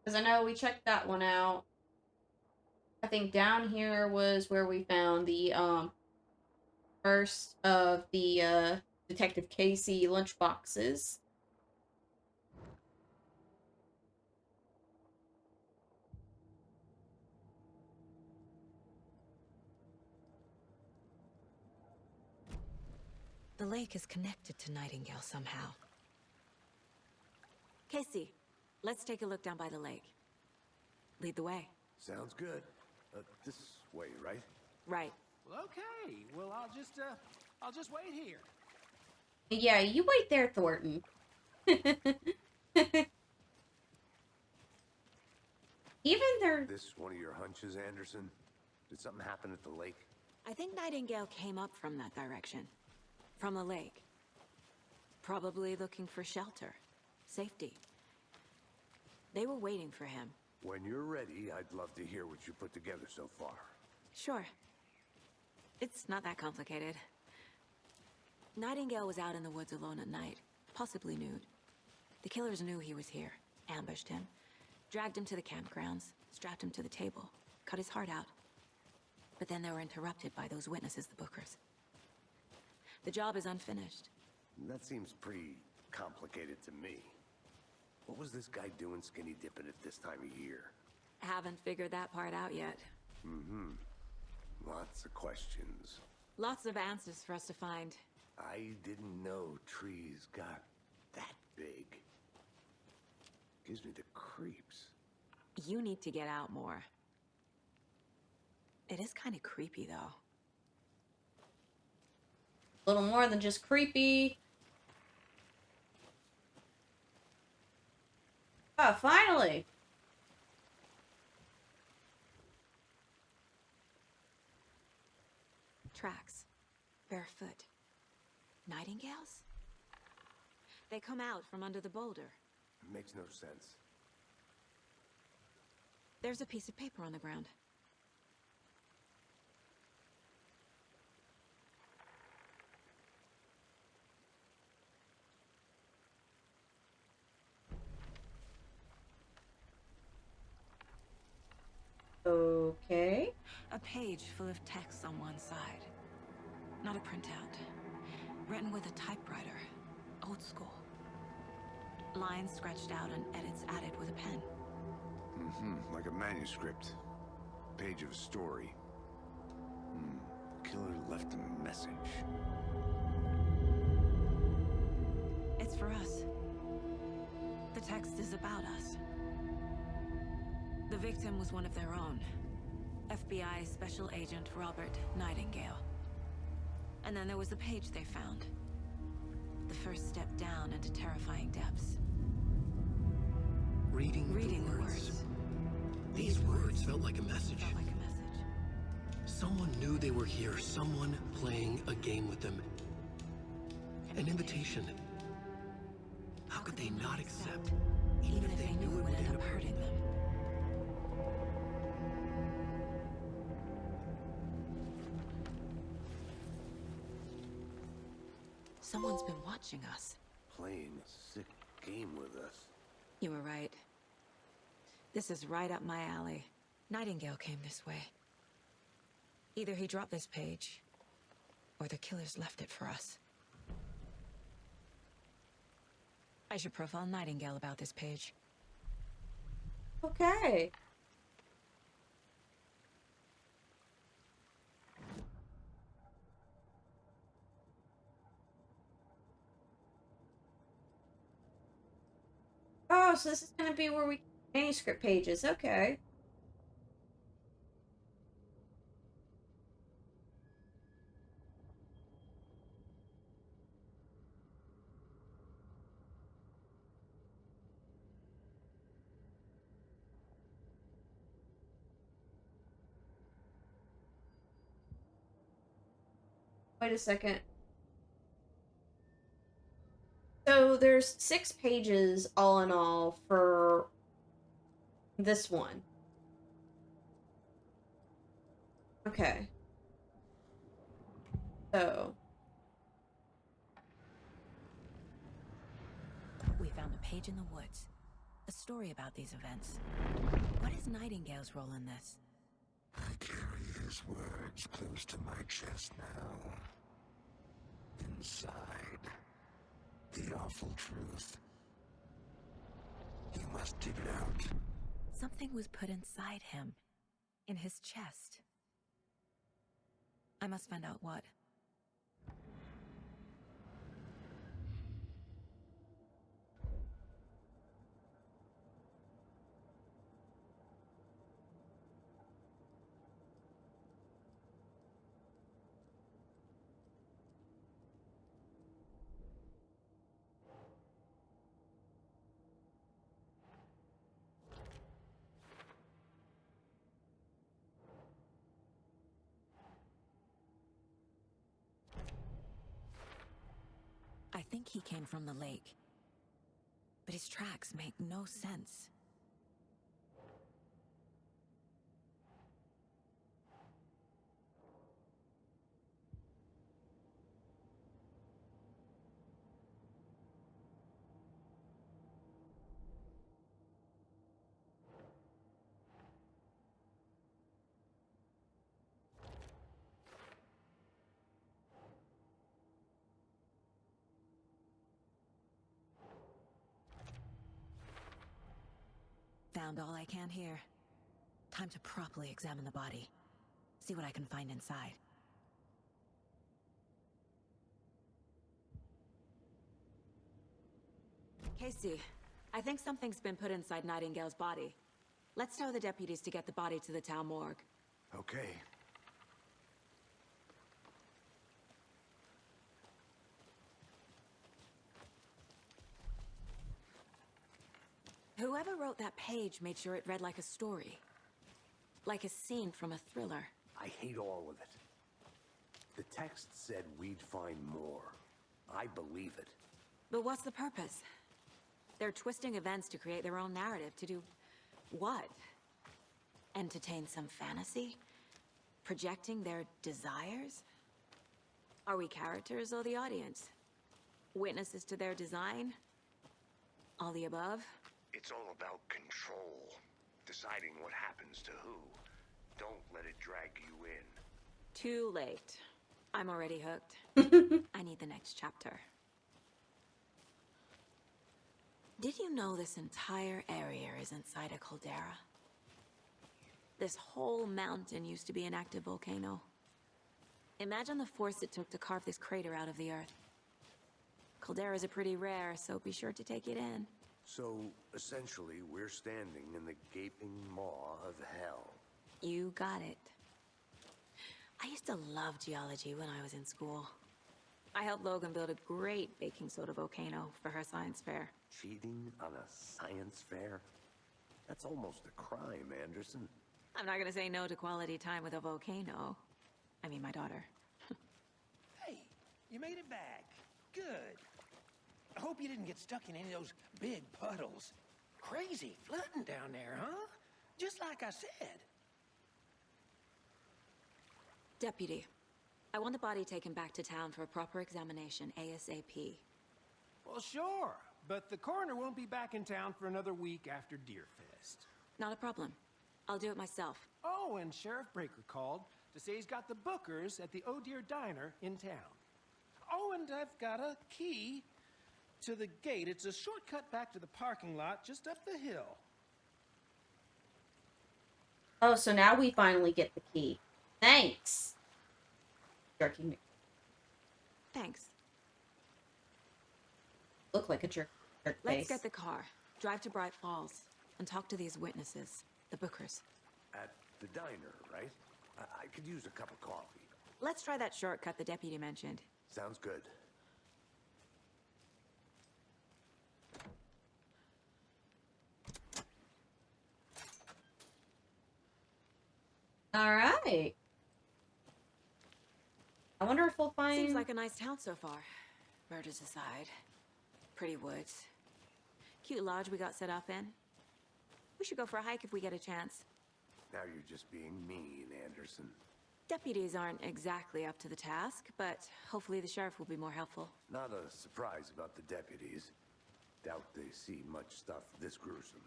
Because I know we checked that one out. I think down here was where we found the first of the Detective Casey lunch boxes. The lake is connected to Nightingale somehow. Casey, let's take a look down by the lake. Lead the way. Sounds good. This way, right? Right. Well, okay. Well, I'll just wait here. Yeah, you wait there, Thornton. Even their... This one of your hunches, Anderson? Did something happen at the lake? I think Nightingale came up from that direction. From the lake. Probably looking for shelter. Safety. They were waiting for him. When you're ready, I'd love to hear what you put together so far. Sure. It's not that complicated. Nightingale was out in the woods alone at night, possibly nude. The killers knew he was here. ambushed him, dragged him to the campgrounds, strapped him to the table, cut his heart out. But then they were interrupted by those witnesses, the Bookers. The job is unfinished. That seems pretty complicated to me. What was this guy doing skinny dipping at this time of year? Haven't figured that part out yet. Mm-hmm. Lots of questions. Lots of answers for us to find. I didn't know trees got that big. Gives me the creeps. You need to get out more. It is kind of creepy, though. A little more than just creepy. Ah, finally! Tracks. Barefoot. Nightingales? They come out from under the boulder. It makes no sense. There's a piece of paper on the ground. Okay. A page full of text on one side. Not a printout. Written with a typewriter. Old school. Lines scratched out and edits added with a pen. Mm-hmm. Like a manuscript. Page of a story. Killer left a message. It's for us. The text is about us. The victim was one of their own. FBI Special Agent Robert Nightingale. And then there was the page they found. The first step down into terrifying depths. Reading the words. These words felt like a message. Someone knew they were here. Someone playing a game with them. An invitation. How could they not accept, even if they knew it would end up hurting them? Someone's been watching us. Playing a sick game with us. You were right. This is right up my alley. Nightingale came this way. Either he dropped this page, or the killers left it for us. I should profile Nightingale about this page. Okay. Oh, so this is gonna be where we manuscript pages. Okay. Wait a second. So there's 6 pages all in all for this one. Okay. So. We found a page in the woods. A story about these events. What is Nightingale's role in this? I carry his words close to my chest now. Inside, the awful truth. You must dig it out. Something was put inside him. In his chest. I must find out what. I think he came from the lake. But his tracks make no sense. sound all I can hear. Time to properly examine the body. See what I can find inside. Casey, I think something's been put inside Nightingale's body. Let's tell the deputies to get the body to the town morgue. Okay. Whoever wrote that page made sure it read like a story. Like a scene from a thriller. I hate all of it. The text said we'd find more. I believe it. But what's the purpose? They're twisting events to create their own narrative. To do what? Entertain some fantasy? Projecting their desires? Are we characters or the audience? Witnesses to their design? All the above? It's all about control. Deciding what happens to who. Don't let it drag you in. Too late. I'm already hooked. I need the next chapter. Did you know this entire area is inside a caldera? This whole mountain used to be an active volcano. Imagine the force it took to carve this crater out of the earth. Calderas are pretty rare, so be sure to take it in. So, essentially, we're standing in the gaping maw of hell. You got it. I used to love geology when I was in school. I helped Logan build a great baking soda volcano for her science fair. Cheating on a science fair? That's almost a crime, Anderson. I'm not gonna say no to quality time with a volcano. I mean, my daughter. Hey, you made it back. Good. I hope you didn't get stuck in any of those big puddles. Crazy flooding down there, huh? Just like I said. Deputy, I want the body taken back to town for a proper examination ASAP. Well, sure. But the coroner won't be back in town for another week after Deerfest. Not a problem. I'll do it myself. Oh, and Sheriff Breaker called to say he's got the bookers at the Oh Dear Diner in town. Oh, and I've got a key to the gate. It's a shortcut back to the parking lot just up the hill. Oh, so now we finally get the key. Thanks. Jerking me. Thanks. Look like a jerk face. Let's get the car, drive to Brightfalls, and talk to these witnesses, the bookers. At the diner, right? I could use a cup of coffee. Let's try that shortcut the deputy mentioned. Sounds good. All right. I wonder if we'll find... Seems like a nice town so far. Murders aside. Pretty woods. Cute lodge we got set up in. We should go for a hike if we get a chance. Now you're just being mean, Anderson. Deputies aren't exactly up to the task, but hopefully the sheriff will be more helpful. Not a surprise about the deputies. Doubt they see much stuff this gruesome.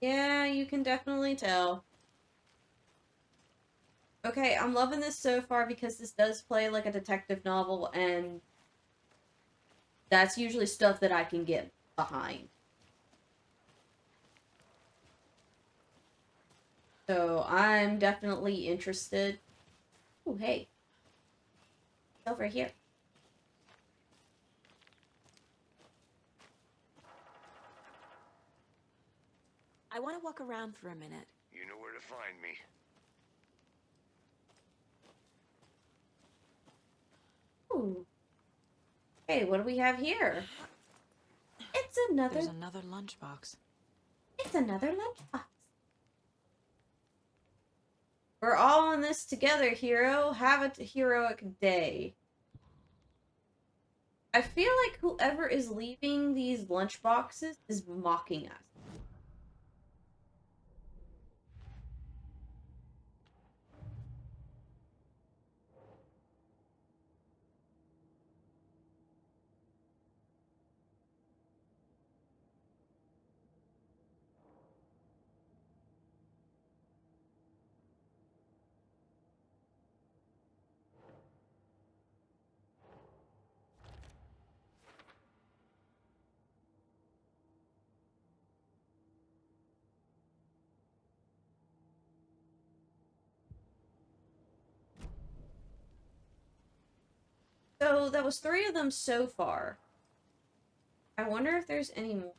Yeah, you can definitely tell. Okay, I'm loving this so far because this does play like a detective novel, and that's usually stuff that I can get behind. So I'm definitely interested. Oh, hey. It's over here. I want to walk around for a minute. You know where to find me. Ooh. Hey, what do we have here? It's another... There's another lunchbox. It's another lunchbox. We're all in this together, hero. Have a heroic day. I feel like whoever is leaving these lunchboxes is mocking us. So that was 3 of them so far. I wonder if there's any more.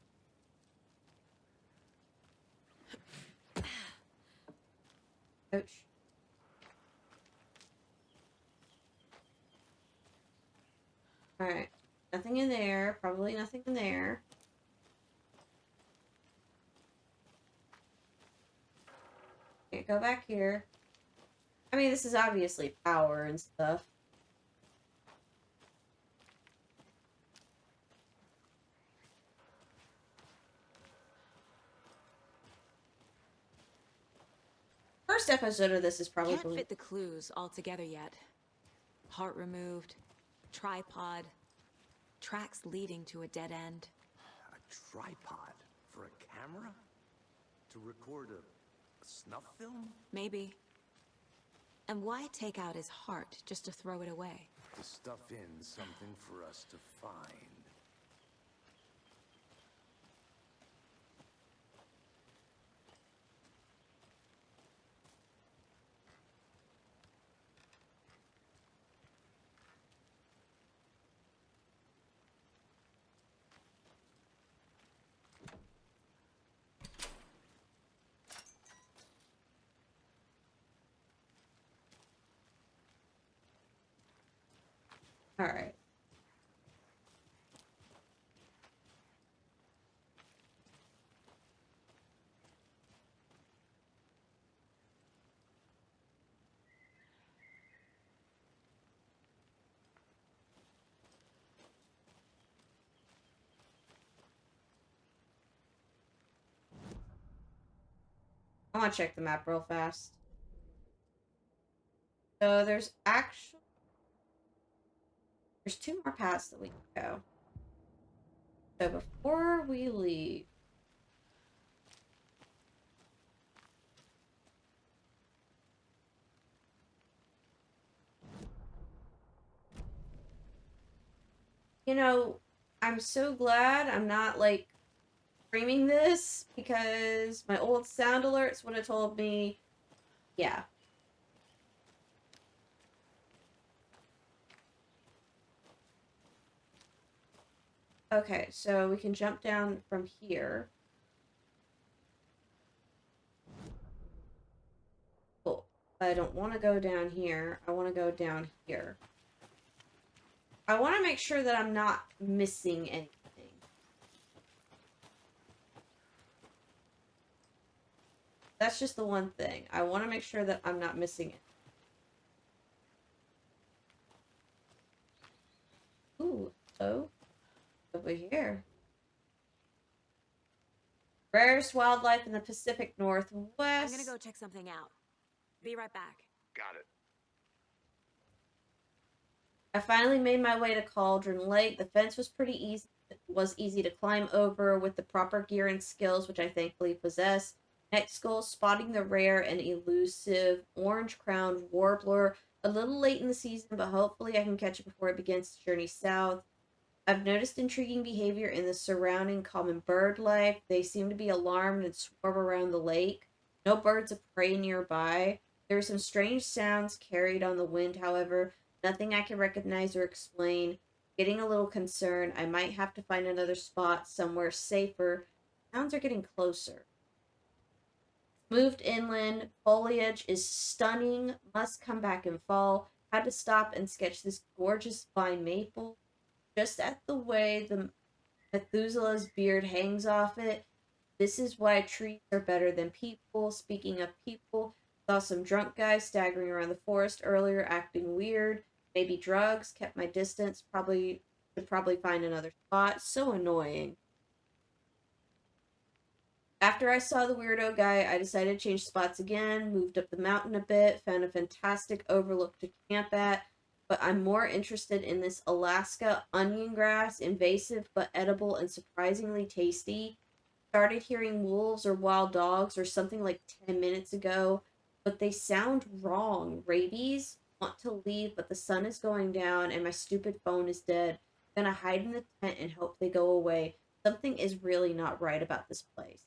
Ouch. Alright. Nothing in there. Probably nothing in there. Can't go back here. I mean, this is obviously power and stuff. First episode of this is probably Can't fit the clues all together yet. Heart removed, tripod, tracks leading to a dead end. A tripod for a camera? To record a snuff film? Maybe. And why take out his heart just to throw it away? To stuff in something for us to find. Alright. I want to check the map real fast. So there's 2 more paths that we can go. So before we leave, you know, I'm so glad I'm not like streaming this because my old sound alerts would have told me, yeah. Okay, so we can jump down from here. Cool. I don't want to go down here. I want to go down here. I want to make sure that I'm not missing anything. That's just the one thing. I want to make sure that I'm not missing it. Ooh, so over here. Rarest wildlife in the Pacific Northwest. I'm gonna go check something out. Be right back. Got it. I finally made my way to Cauldron Lake. The fence was pretty easy. It was easy to climb over with the proper gear and skills, which I thankfully possess. Next goal, spotting the rare and elusive orange-crowned warbler. A little late in the season, but hopefully I can catch it before it begins to journey south. I've noticed intriguing behavior in the surrounding common bird life. They seem to be alarmed and swarm around the lake. No birds of prey nearby. There are some strange sounds carried on the wind, however. Nothing I can recognize or explain. Getting a little concerned. I might have to find another spot somewhere safer. Sounds are getting closer. Moved inland. Foliage is stunning. Must come back in fall. Had to stop and sketch this gorgeous vine maple. Just at the way the Methuselah's beard hangs off it. This is why trees are better than people. Speaking of people, saw some drunk guys staggering around the forest earlier, acting weird. Maybe drugs. Kept my distance. Should probably find another spot. So annoying. After I saw the weirdo guy, I decided to change spots again. Moved up the mountain a bit. Found a fantastic overlook to camp at. But I'm more interested in this Alaska onion grass, invasive but edible and surprisingly tasty. Started hearing wolves or wild dogs or something like 10 minutes ago, but they sound wrong. Rabies? Want to leave, but the sun is going down and my stupid phone is dead. Gonna hide in the tent and hope they go away. Something is really not right about this place.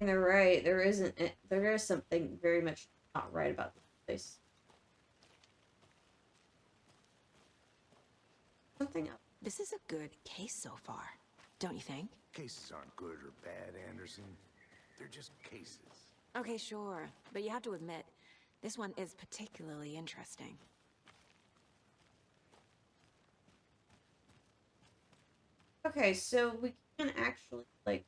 And they're right. There isn't. There is something very much not right about this place. Something else. This is a good case so far, don't you think? Cases aren't good or bad, Anderson. They're just cases. Okay, sure. But you have to admit, this one is particularly interesting. Okay, so we can actually, like...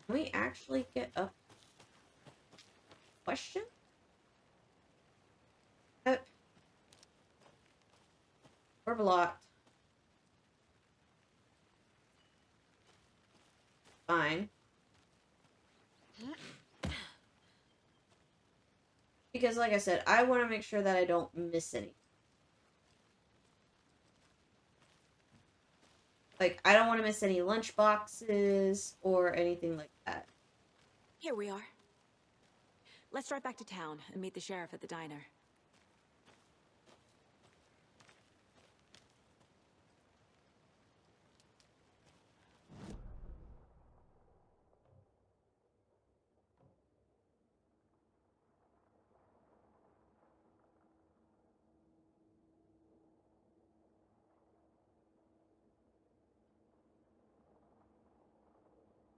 Can we actually get a question? We're blocked. Fine. Because, like I said, I want to make sure that I don't miss any. Like, I don't want to miss any lunch boxes or anything like that. Here we are. Let's drive back to town and meet the sheriff at the diner.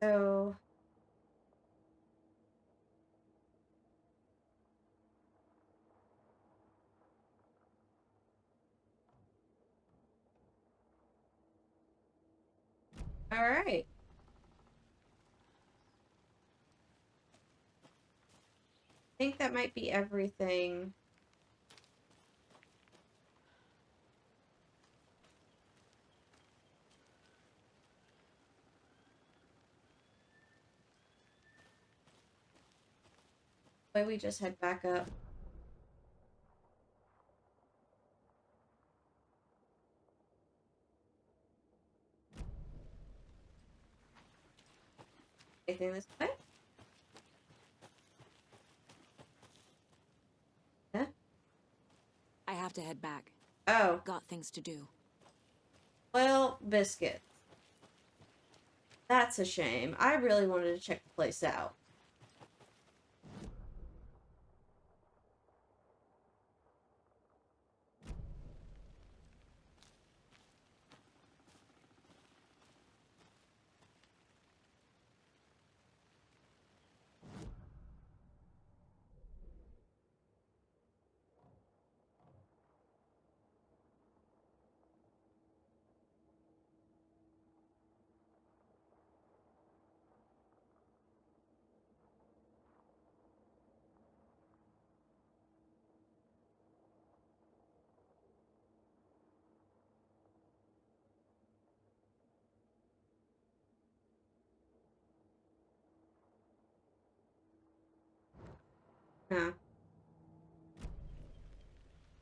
So... Alright. I think that might be everything. Why we just head back up. Anything this way? Yeah? I have to head back. Oh. Got things to do. Well, biscuits. That's a shame. I really wanted to check the place out. Huh.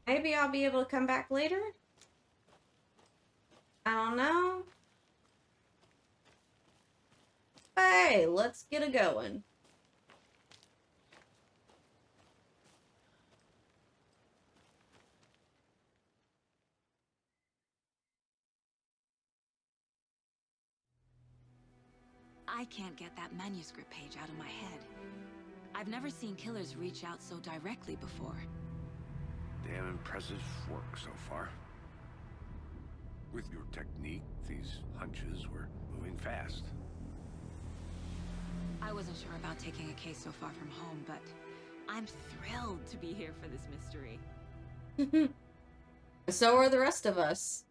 Maybe I'll be able to come back later? I don't know. Hey, let's get it going. I can't get that manuscript page out of my head. I've never seen killers reach out so directly before. Damn impressive work so far. With your technique, these hunches were moving fast. I wasn't sure about taking a case so far from home, but I'm thrilled to be here for this mystery. So are the rest of us.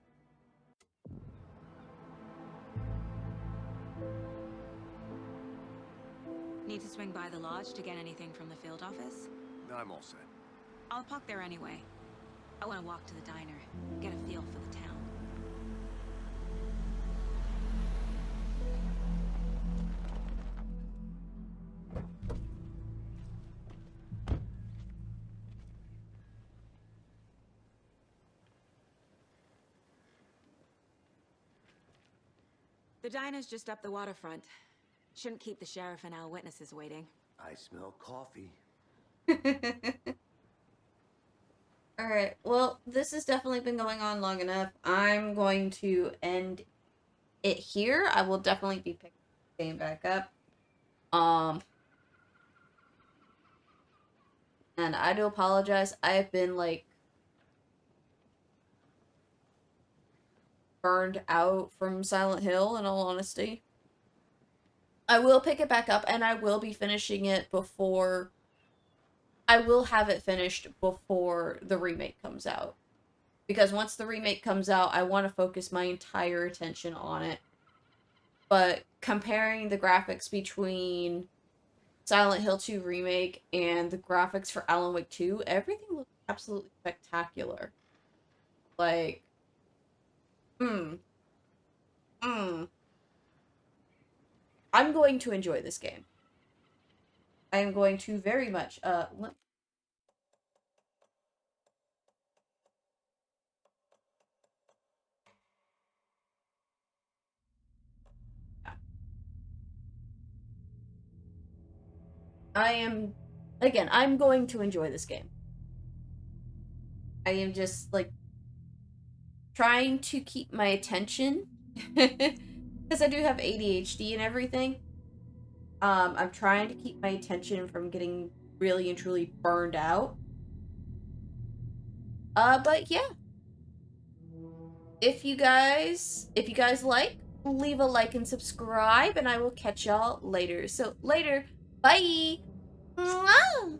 Need to swing by the lodge to get anything from the field office? I'm all set. I'll park there anyway. I want to walk to the diner, get a feel for the town. The diner's just up the waterfront. Shouldn't keep the sheriff and our witnesses waiting. I smell coffee. Alright, well, this has definitely been going on long enough. I'm going to end it here. I will definitely be picking the game back up. And I do apologize. I've been, like, burned out from Silent Hill, in all honesty. I will pick it back up, and I will be finishing it before... I will have it finished before the remake comes out. Because once the remake comes out, I want to focus my entire attention on it. But comparing the graphics between Silent Hill 2 Remake and the graphics for Alan Wake 2, everything looks absolutely spectacular. Like, I'm going to enjoy this game. I am going to very much, I'm going to enjoy this game. I am just, like, trying to keep my attention, because I do have ADHD and everything. I'm trying to keep my attention from getting really and truly burned out. But yeah. If you guys like, leave a like and subscribe, and I will catch y'all later. So, later. Bye! Mwah!